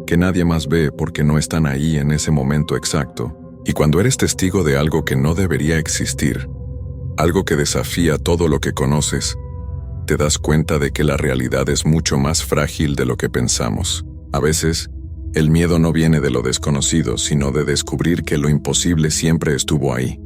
que nadie más ve porque no están ahí en ese momento exacto, y cuando eres testigo de algo que no debería existir, algo que desafía todo lo que conoces, te das cuenta de que la realidad es mucho más frágil de lo que pensamos. A veces, el miedo no viene de lo desconocido, sino de descubrir que lo imposible siempre estuvo ahí,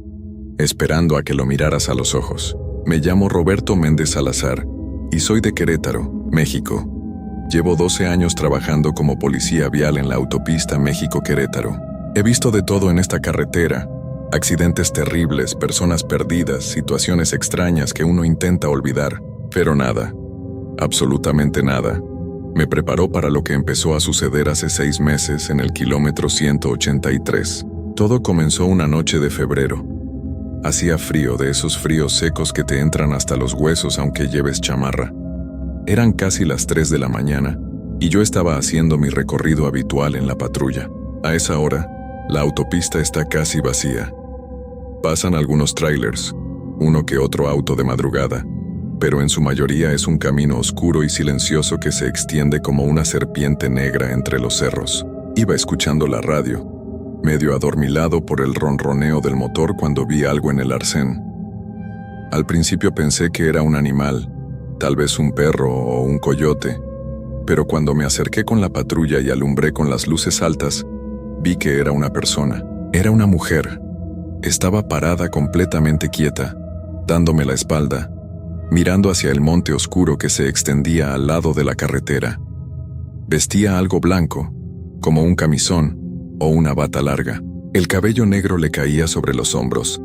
esperando a que lo miraras a los ojos. Me llamo Roberto Méndez Salazar y soy de Querétaro, México. Llevo 12 años trabajando como policía vial en la autopista México-Querétaro. He visto de todo en esta carretera: accidentes terribles, personas perdidas, situaciones extrañas que uno intenta olvidar, pero nada, absolutamente nada, me preparó para lo que empezó a suceder hace 6 meses en el kilómetro 183. Todo comenzó una noche de febrero. Hacía frío, de esos fríos secos que te entran hasta los huesos aunque lleves chamarra. Eran casi las 3 de la mañana y yo estaba haciendo mi recorrido habitual en la patrulla. A esa hora, la autopista está casi vacía. Pasan algunos trailers, uno que otro auto de madrugada, pero en su mayoría es un camino oscuro y silencioso que se extiende como una serpiente negra entre los cerros. Iba escuchando la radio, medio adormilado por el ronroneo del motor cuando vi algo en el arcén. Al principio pensé que era un animal, tal vez un perro o un coyote, pero cuando me acerqué con la patrulla y alumbré con las luces altas, vi que era una persona. Era una mujer. Estaba parada completamente quieta, dándome la espalda, mirando hacia el monte oscuro que se extendía al lado de la carretera. Vestía algo blanco, como un camisón o una bata larga. El cabello negro le caía sobre los hombros,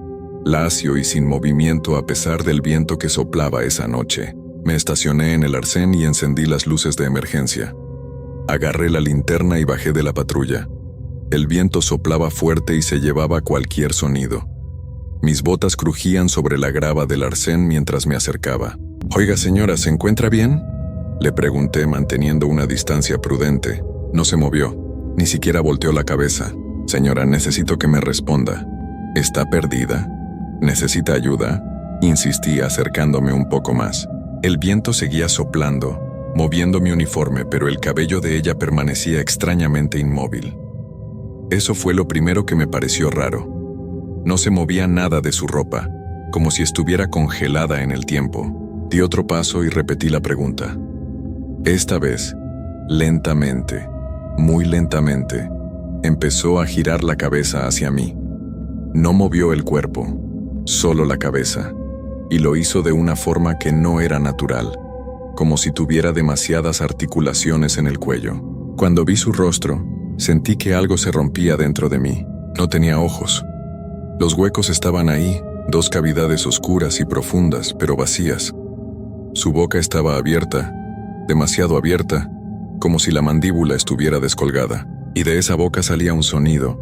lacio y sin movimiento a pesar del viento que soplaba esa noche. Me estacioné en el arcén y encendí las luces de emergencia. Agarré la linterna y bajé de la patrulla. El viento soplaba fuerte y se llevaba cualquier sonido. Mis botas crujían sobre la grava del arcén mientras me acercaba. «Oiga, señora, ¿se encuentra bien?», le pregunté manteniendo una distancia prudente. No se movió, ni siquiera volteó la cabeza. «Señora, necesito que me responda. ¿Está perdida? ¿Necesita ayuda?», insistí acercándome un poco más. El viento seguía soplando, moviendo mi uniforme, pero el cabello de ella permanecía extrañamente inmóvil. Eso fue lo primero que me pareció raro. No se movía nada de su ropa, como si estuviera congelada en el tiempo. Di otro paso y repetí la pregunta. Esta vez, lentamente, muy lentamente, empezó a girar la cabeza hacia mí. No movió el cuerpo, solo la cabeza, y lo hizo de una forma que no era natural, como si tuviera demasiadas articulaciones en el cuello. Cuando vi su rostro, sentí que algo se rompía dentro de mí. No tenía ojos. Los huecos estaban ahí, 2 cavidades oscuras y profundas, pero vacías. Su boca estaba abierta, demasiado abierta, como si la mandíbula estuviera descolgada, y de esa boca salía un sonido,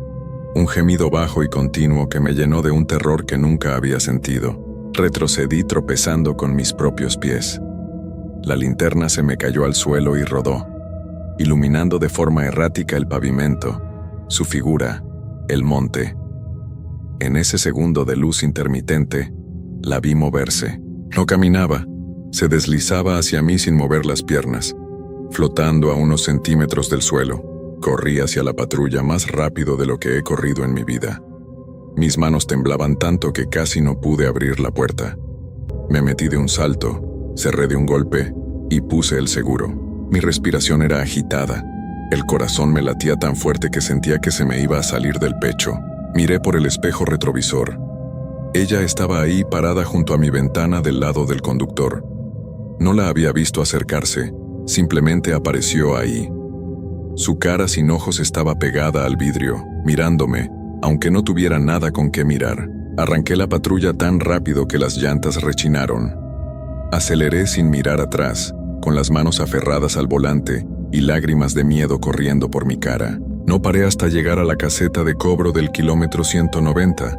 un gemido bajo y continuo que me llenó de un terror que nunca había sentido. Retrocedí tropezando con mis propios pies. La linterna se me cayó al suelo y rodó, iluminando de forma errática el pavimento, su figura, el monte. En ese segundo de luz intermitente, la vi moverse. No caminaba, se deslizaba hacia mí sin mover las piernas, flotando a unos centímetros del suelo. Corrí hacia la patrulla más rápido de lo que he corrido en mi vida. Mis manos temblaban tanto que casi no pude abrir la puerta. Me metí de un salto, cerré de un golpe y puse el seguro. Mi respiración era agitada. El corazón me latía tan fuerte que sentía que se me iba a salir del pecho. Miré por el espejo retrovisor. Ella estaba ahí parada junto a mi ventana del lado del conductor. No la había visto acercarse, simplemente apareció ahí. Su cara sin ojos estaba pegada al vidrio, mirándome, aunque no tuviera nada con qué mirar. Arranqué la patrulla tan rápido que las llantas rechinaron. Aceleré sin mirar atrás, con las manos aferradas al volante y lágrimas de miedo corriendo por mi cara. No paré hasta llegar a la caseta de cobro del kilómetro 190,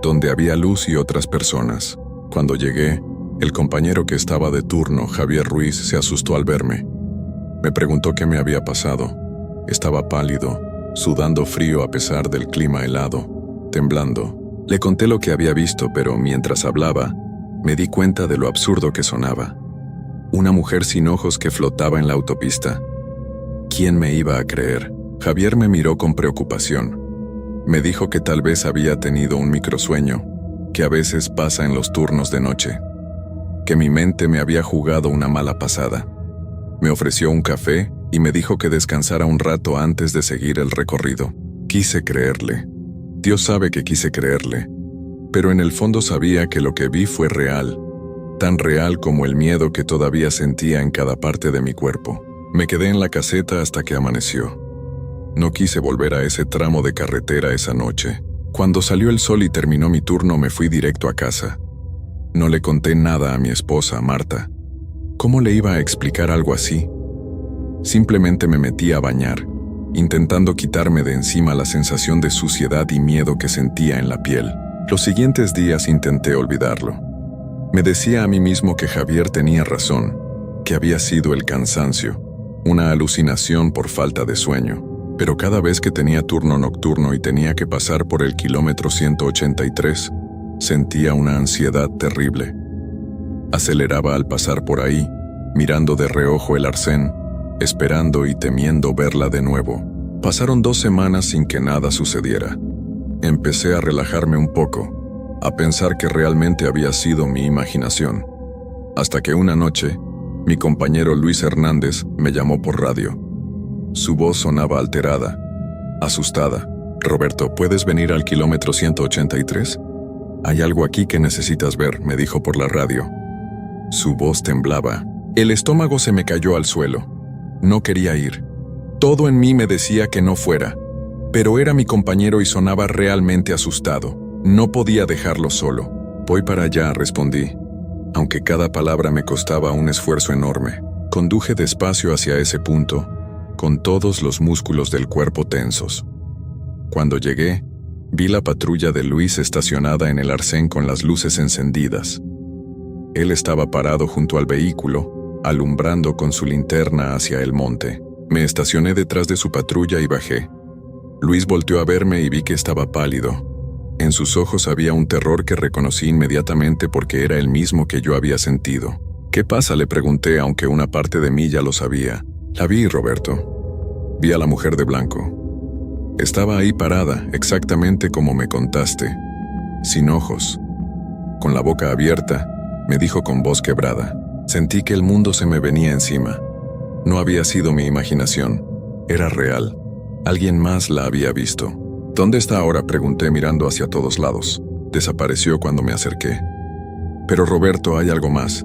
donde había luz y otras personas. Cuando llegué, el compañero que estaba de turno, Javier Ruiz, se asustó al verme. Me preguntó qué me había pasado. Estaba pálido, sudando frío a pesar del clima helado, temblando. Le conté lo que había visto, pero mientras hablaba, me di cuenta de lo absurdo que sonaba. Una mujer sin ojos que flotaba en la autopista. ¿Quién me iba a creer? Javier me miró con preocupación. Me dijo que tal vez había tenido un microsueño, que a veces pasa en los turnos de noche, que mi mente me había jugado una mala pasada. Me ofreció un café y me dijo que descansara un rato antes de seguir el recorrido. Quise creerle. Dios sabe que quise creerle, pero en el fondo sabía que lo que vi fue real, tan real como el miedo que todavía sentía en cada parte de mi cuerpo. Me quedé en la caseta hasta que amaneció. No quise volver a ese tramo de carretera esa noche. Cuando salió el sol y terminó mi turno, me fui directo a casa. No le conté nada a mi esposa, Marta. ¿Cómo le iba a explicar algo así? Simplemente me metí a bañar, intentando quitarme de encima la sensación de suciedad y miedo que sentía en la piel. Los siguientes días intenté olvidarlo. Me decía a mí mismo que Javier tenía razón, que había sido el cansancio, una alucinación por falta de sueño. Pero cada vez que tenía turno nocturno y tenía que pasar por el kilómetro 183, sentía una ansiedad terrible. Aceleraba al pasar por ahí, mirando de reojo el arcén, esperando y temiendo verla de nuevo. Pasaron 2 semanas sin que nada sucediera. Empecé a relajarme un poco, a pensar que realmente había sido mi imaginación. Hasta que una noche, mi compañero Luis Hernández me llamó por radio. Su voz sonaba alterada, asustada. «Roberto, ¿puedes venir al kilómetro 183? Hay algo aquí que necesitas ver», me dijo por la radio. Su voz temblaba. El estómago se me cayó al suelo. No quería ir. Todo en mí me decía que no fuera. Pero era mi compañero y sonaba realmente asustado. No podía dejarlo solo. «Voy para allá», respondí, aunque cada palabra me costaba un esfuerzo enorme. Conduje despacio hacia ese punto, con todos los músculos del cuerpo tensos. Cuando llegué, vi la patrulla de Luis estacionada en el arcén con las luces encendidas. Él estaba parado junto al vehículo, alumbrando con su linterna hacia el monte. Me estacioné detrás de su patrulla y bajé. Luis volteó a verme y vi que estaba pálido. En sus ojos había un terror que reconocí inmediatamente porque era el mismo que yo había sentido. «¿Qué pasa?», le pregunté, aunque una parte de mí ya lo sabía. «La vi, Roberto. Vi a la mujer de blanco. Estaba ahí parada, exactamente como me contaste, sin ojos, con la boca abierta», me dijo con voz quebrada. Sentí que el mundo se me venía encima. No había sido mi imaginación, era real. Alguien más la había visto. «¿Dónde está ahora?», pregunté mirando hacia todos lados. Desapareció cuando me acerqué. «Pero Roberto, hay algo más.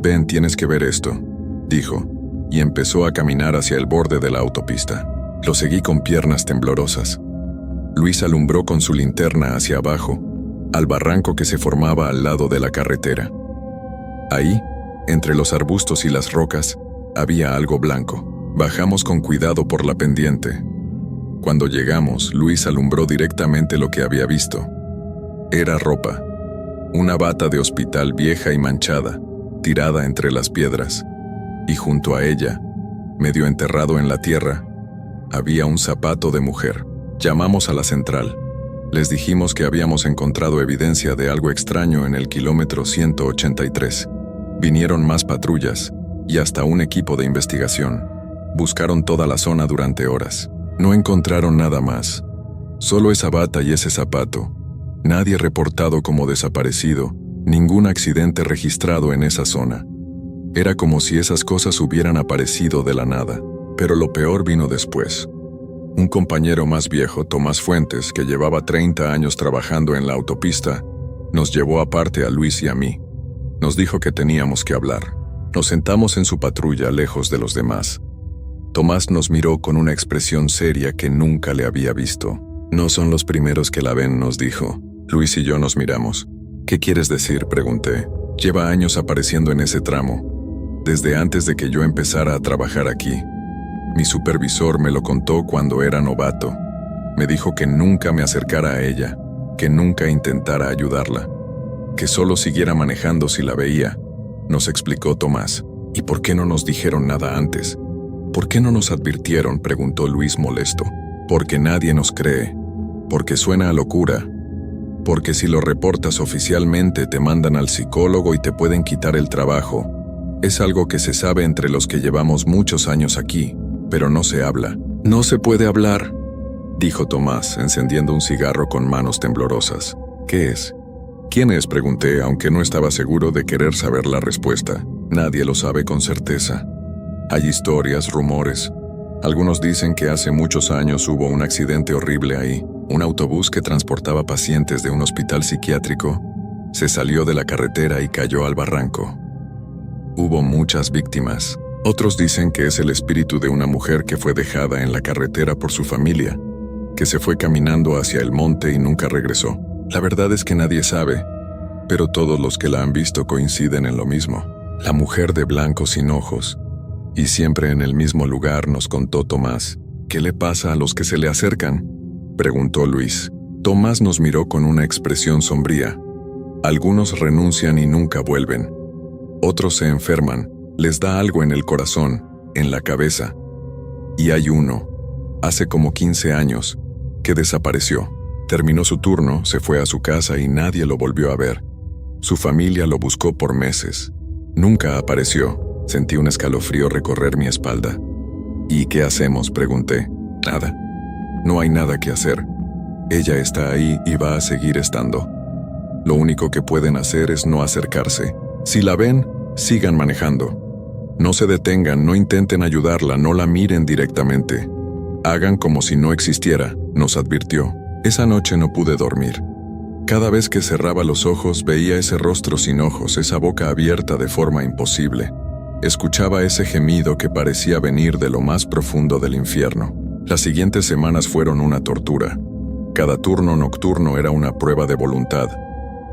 Ven, tienes que ver esto», dijo, y empezó a caminar hacia el borde de la autopista. Lo seguí con piernas temblorosas. Luis alumbró con su linterna hacia abajo, al barranco que se formaba al lado de la carretera. Ahí, entre los arbustos y las rocas, había algo blanco. Bajamos con cuidado por la pendiente. Cuando llegamos, Luis alumbró directamente lo que había visto. Era ropa. Una bata de hospital vieja y manchada, tirada entre las piedras. Y junto a ella, medio enterrado en la tierra, había un zapato de mujer. Llamamos a la central. Les dijimos que habíamos encontrado evidencia de algo extraño en el kilómetro 183. Vinieron más patrullas y hasta un equipo de investigación. Buscaron toda la zona durante horas. No encontraron nada más. Solo esa bata y ese zapato. Nadie reportado como desaparecido, ningún accidente registrado en esa zona. Era como si esas cosas hubieran aparecido de la nada. Pero lo peor vino después. Un compañero más viejo, Tomás Fuentes, que llevaba 30 años trabajando en la autopista, nos llevó aparte a Luis y a mí. Nos dijo que teníamos que hablar. Nos sentamos en su patrulla lejos de los demás. Tomás nos miró con una expresión seria que nunca le había visto. No son los primeros que la ven, nos dijo. Luis y yo nos miramos. ¿Qué quieres decir?, pregunté. Lleva años apareciendo en ese tramo, desde antes de que yo empezara a trabajar aquí. Mi supervisor me lo contó cuando era novato. Me dijo que nunca me acercara a ella, que nunca intentara ayudarla, que solo siguiera manejando si la veía, nos explicó Tomás. ¿Y por qué no nos dijeron nada antes? ¿Por qué no nos advirtieron?, preguntó Luis molesto. Porque nadie nos cree, porque suena a locura, porque si lo reportas oficialmente te mandan al psicólogo y te pueden quitar el trabajo. Es algo que se sabe entre los que llevamos muchos años aquí, pero no se habla. No se puede hablar, dijo Tomás, encendiendo un cigarro con manos temblorosas. ¿Qué es? ¿Quién es?, pregunté, aunque no estaba seguro de querer saber la respuesta. Nadie lo sabe con certeza. Hay historias, rumores. Algunos dicen que hace muchos años hubo un accidente horrible ahí. Un autobús que transportaba pacientes de un hospital psiquiátrico se salió de la carretera y cayó al barranco. Hubo muchas víctimas. Otros dicen que es el espíritu de una mujer que fue dejada en la carretera por su familia, que se fue caminando hacia el monte y nunca regresó. La verdad es que nadie sabe, pero todos los que la han visto coinciden en lo mismo. La mujer de blanco sin ojos, y siempre en el mismo lugar, nos contó Tomás. ¿Qué le pasa a los que se le acercan?, preguntó Luis. Tomás nos miró con una expresión sombría. Algunos renuncian y nunca vuelven. Otros se enferman, les da algo en el corazón, en la cabeza. Y hay uno, hace como 15 años, que desapareció. Terminó su turno, se fue a su casa y nadie lo volvió a ver. Su familia lo buscó por meses. Nunca apareció. Sentí un escalofrío recorrer mi espalda. ¿Y qué hacemos?, pregunté. Nada. No hay nada que hacer. Ella está ahí y va a seguir estando. Lo único que pueden hacer es no acercarse. Si la ven, sigan manejando. No se detengan, no intenten ayudarla, no la miren directamente. Hagan como si no existiera, nos advirtió. Esa noche no pude dormir. Cada vez que cerraba los ojos veía ese rostro sin ojos, esa boca abierta de forma imposible. Escuchaba ese gemido que parecía venir de lo más profundo del infierno. Las siguientes semanas fueron una tortura. Cada turno nocturno era una prueba de voluntad.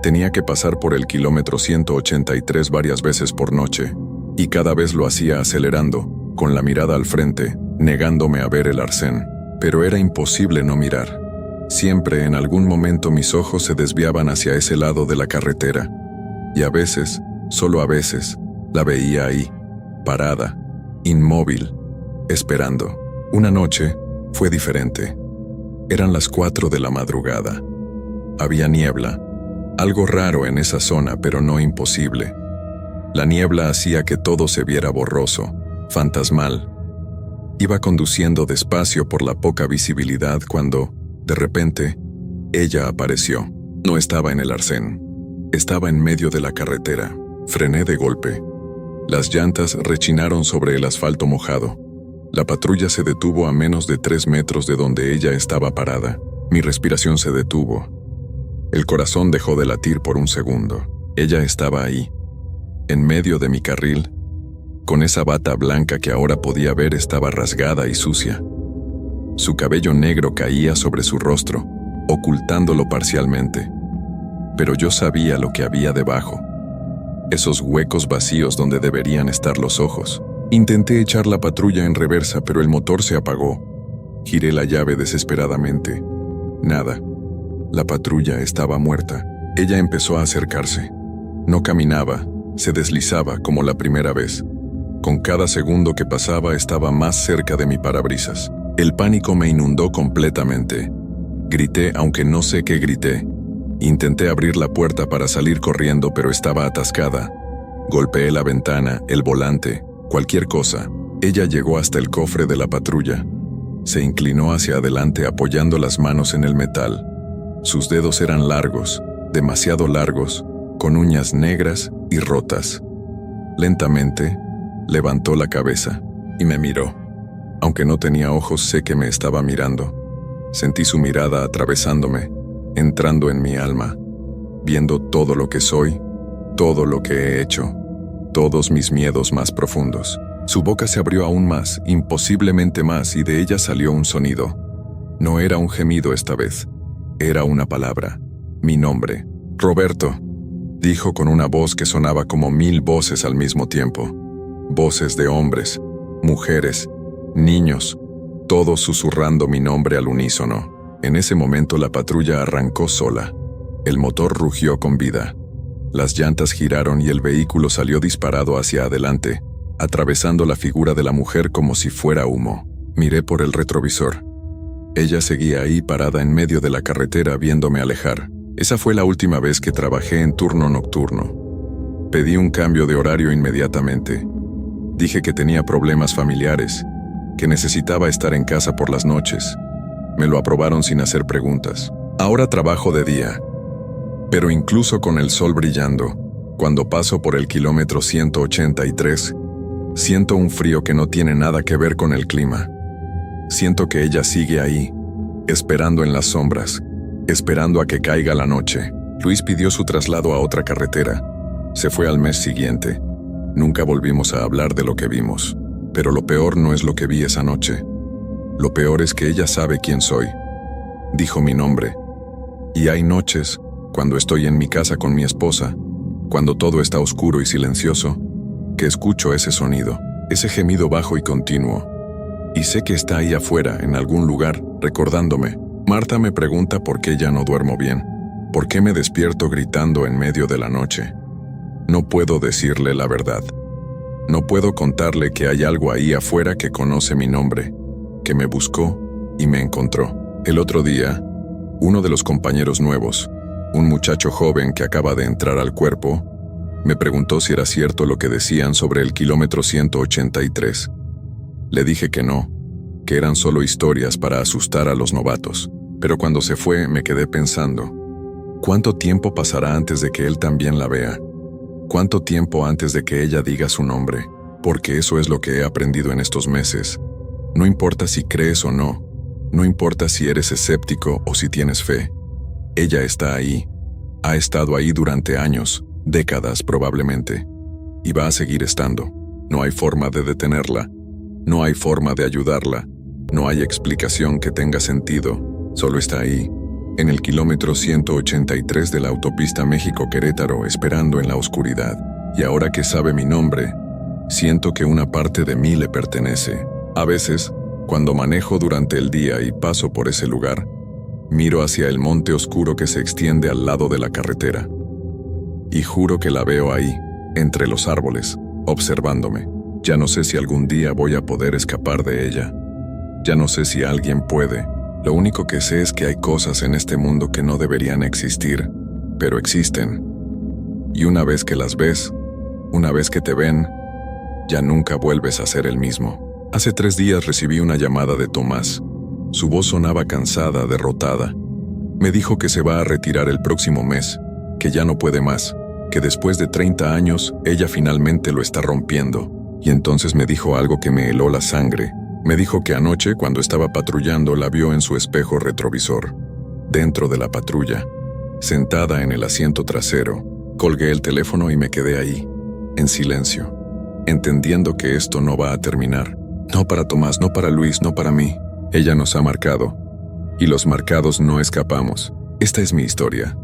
Tenía que pasar por el kilómetro 183 varias veces por noche, y cada vez lo hacía acelerando, con la mirada al frente, negándome a ver el arcén. Pero era imposible no mirar. Siempre, en algún momento, mis ojos se desviaban hacia ese lado de la carretera. Y a veces, solo a veces, la veía ahí, parada, inmóvil, esperando. Una noche fue diferente. Eran las 4 de la madrugada. Había niebla, algo raro en esa zona, pero no imposible. La niebla hacía que todo se viera borroso, fantasmal. Iba conduciendo despacio por la poca visibilidad cuando, de repente, ella apareció. No estaba en el arcén. Estaba en medio de la carretera. Frené de golpe. Las llantas rechinaron sobre el asfalto mojado. La patrulla se detuvo a menos de 3 metros de donde ella estaba parada. Mi respiración se detuvo. El corazón dejó de latir por un segundo. Ella estaba ahí, en medio de mi carril, con esa bata blanca que ahora podía ver estaba rasgada y sucia. Su cabello negro caía sobre su rostro, ocultándolo parcialmente. Pero yo sabía lo que había debajo. Esos huecos vacíos donde deberían estar los ojos. Intenté echar la patrulla en reversa, pero el motor se apagó. Giré la llave desesperadamente. Nada. La patrulla estaba muerta. Ella empezó a acercarse. No caminaba, se deslizaba como la primera vez. Con cada segundo que pasaba estaba más cerca de mi parabrisas. El pánico me inundó completamente. Grité, aunque no sé qué grité. Intenté abrir la puerta para salir corriendo, pero estaba atascada. Golpeé la ventana, el volante, cualquier cosa. Ella llegó hasta el cofre de la patrulla. Se inclinó hacia adelante apoyando las manos en el metal. Sus dedos eran largos, demasiado largos, con uñas negras y rotas. Lentamente, levantó la cabeza y me miró. Aunque no tenía ojos, sé que me estaba mirando. Sentí su mirada atravesándome, entrando en mi alma, viendo todo lo que soy, todo lo que he hecho. todos mis miedos más profundos. Su boca se abrió aún más, imposiblemente más, y de ella salió un sonido. No era un gemido esta vez. Era una palabra. Mi nombre. Roberto, dijo con una voz que sonaba como 1000 voces al mismo tiempo. Voces de hombres, mujeres, niños, todos susurrando mi nombre al unísono. En ese momento la patrulla arrancó sola. El motor rugió con vida. Las llantas giraron y el vehículo salió disparado hacia adelante, atravesando la figura de la mujer como si fuera humo. Miré por el retrovisor. Ella seguía ahí parada en medio de la carretera viéndome alejar. Esa fue la última vez que trabajé en turno nocturno. Pedí un cambio de horario inmediatamente. Dije que tenía problemas familiares, que necesitaba estar en casa por las noches. Me lo aprobaron sin hacer preguntas. Ahora trabajo de día, pero incluso con el sol brillando, cuando paso por el kilómetro 183, siento un frío que no tiene nada que ver con el clima. Siento que ella sigue ahí, esperando en las sombras, esperando a que caiga la noche. Luis pidió su traslado a otra carretera. Se fue al mes siguiente. Nunca volvimos a hablar de lo que vimos. Pero lo peor no es lo que vi esa noche. Lo peor es que ella sabe quién soy. Dijo mi nombre. Y hay noches, cuando estoy en mi casa con mi esposa, cuando todo está oscuro y silencioso, que escucho ese sonido, ese gemido bajo y continuo. Y sé que está ahí afuera, en algún lugar, recordándome. Marta me pregunta por qué ya no duermo bien, por qué me despierto gritando en medio de la noche. No puedo decirle la verdad. No puedo contarle que hay algo ahí afuera que conoce mi nombre, que me buscó y me encontró. El otro día, uno de los compañeros nuevos, un muchacho joven que acaba de entrar al cuerpo, me preguntó si era cierto lo que decían sobre el kilómetro 183. Le dije que no, que eran solo historias para asustar a los novatos. Pero cuando se fue me quedé pensando, ¿cuánto tiempo pasará antes de que él también la vea? ¿Cuánto tiempo antes de que ella diga su nombre? Porque eso es lo que he aprendido en estos meses. No importa si crees o no, no importa si eres escéptico o si tienes fe. Ella está ahí, ha estado ahí durante años, décadas probablemente, y va a seguir estando. No hay forma de detenerla, no hay forma de ayudarla, no hay explicación que tenga sentido, solo está ahí, en el kilómetro 183 de la autopista México-Querétaro, esperando en la oscuridad. Y ahora que sabe mi nombre, siento que una parte de mí le pertenece. A veces, cuando manejo durante el día y paso por ese lugar, miro hacia el monte oscuro que se extiende al lado de la carretera. Y juro que la veo ahí, entre los árboles, observándome. Ya no sé si algún día voy a poder escapar de ella. Ya no sé si alguien puede. Lo único que sé es que hay cosas en este mundo que no deberían existir, pero existen. Y una vez que las ves, una vez que te ven, ya nunca vuelves a ser el mismo. Hace 3 días recibí una llamada de Tomás. Su voz sonaba cansada, derrotada. Me dijo que se va a retirar el próximo mes, que ya no puede más, que después de 30 años, ella finalmente lo está rompiendo. Y entonces me dijo algo que me heló la sangre. Me dijo que anoche, cuando estaba patrullando, la vio en su espejo retrovisor, dentro de la patrulla, sentada en el asiento trasero. Colgué el teléfono y me quedé ahí, en silencio, entendiendo que esto no va a terminar. No para Tomás, no para Luis, no para mí. Ella nos ha marcado, y los marcados no escapamos. Esta es mi historia.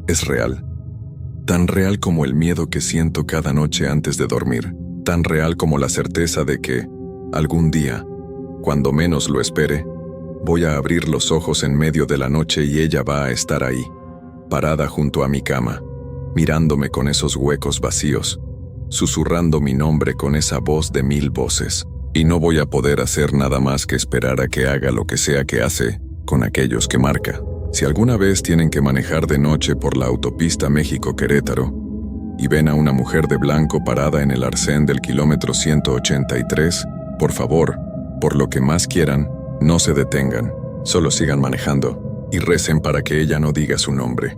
Es real. Tan real como el miedo que siento cada noche antes de dormir. Tan real como la certeza de que, algún día, cuando menos lo espere, voy a abrir los ojos en medio de la noche y ella va a estar ahí, parada junto a mi cama, mirándome con esos huecos vacíos, susurrando mi nombre con esa voz de 1000 voces. Y no voy a poder hacer nada más que esperar a que haga lo que sea que hace con aquellos que marca. Si alguna vez tienen que manejar de noche por la autopista México-Querétaro y ven a una mujer de blanco parada en el arcén del kilómetro 183, por favor, por lo que más quieran, no se detengan, solo sigan manejando y recen para que ella no diga su nombre.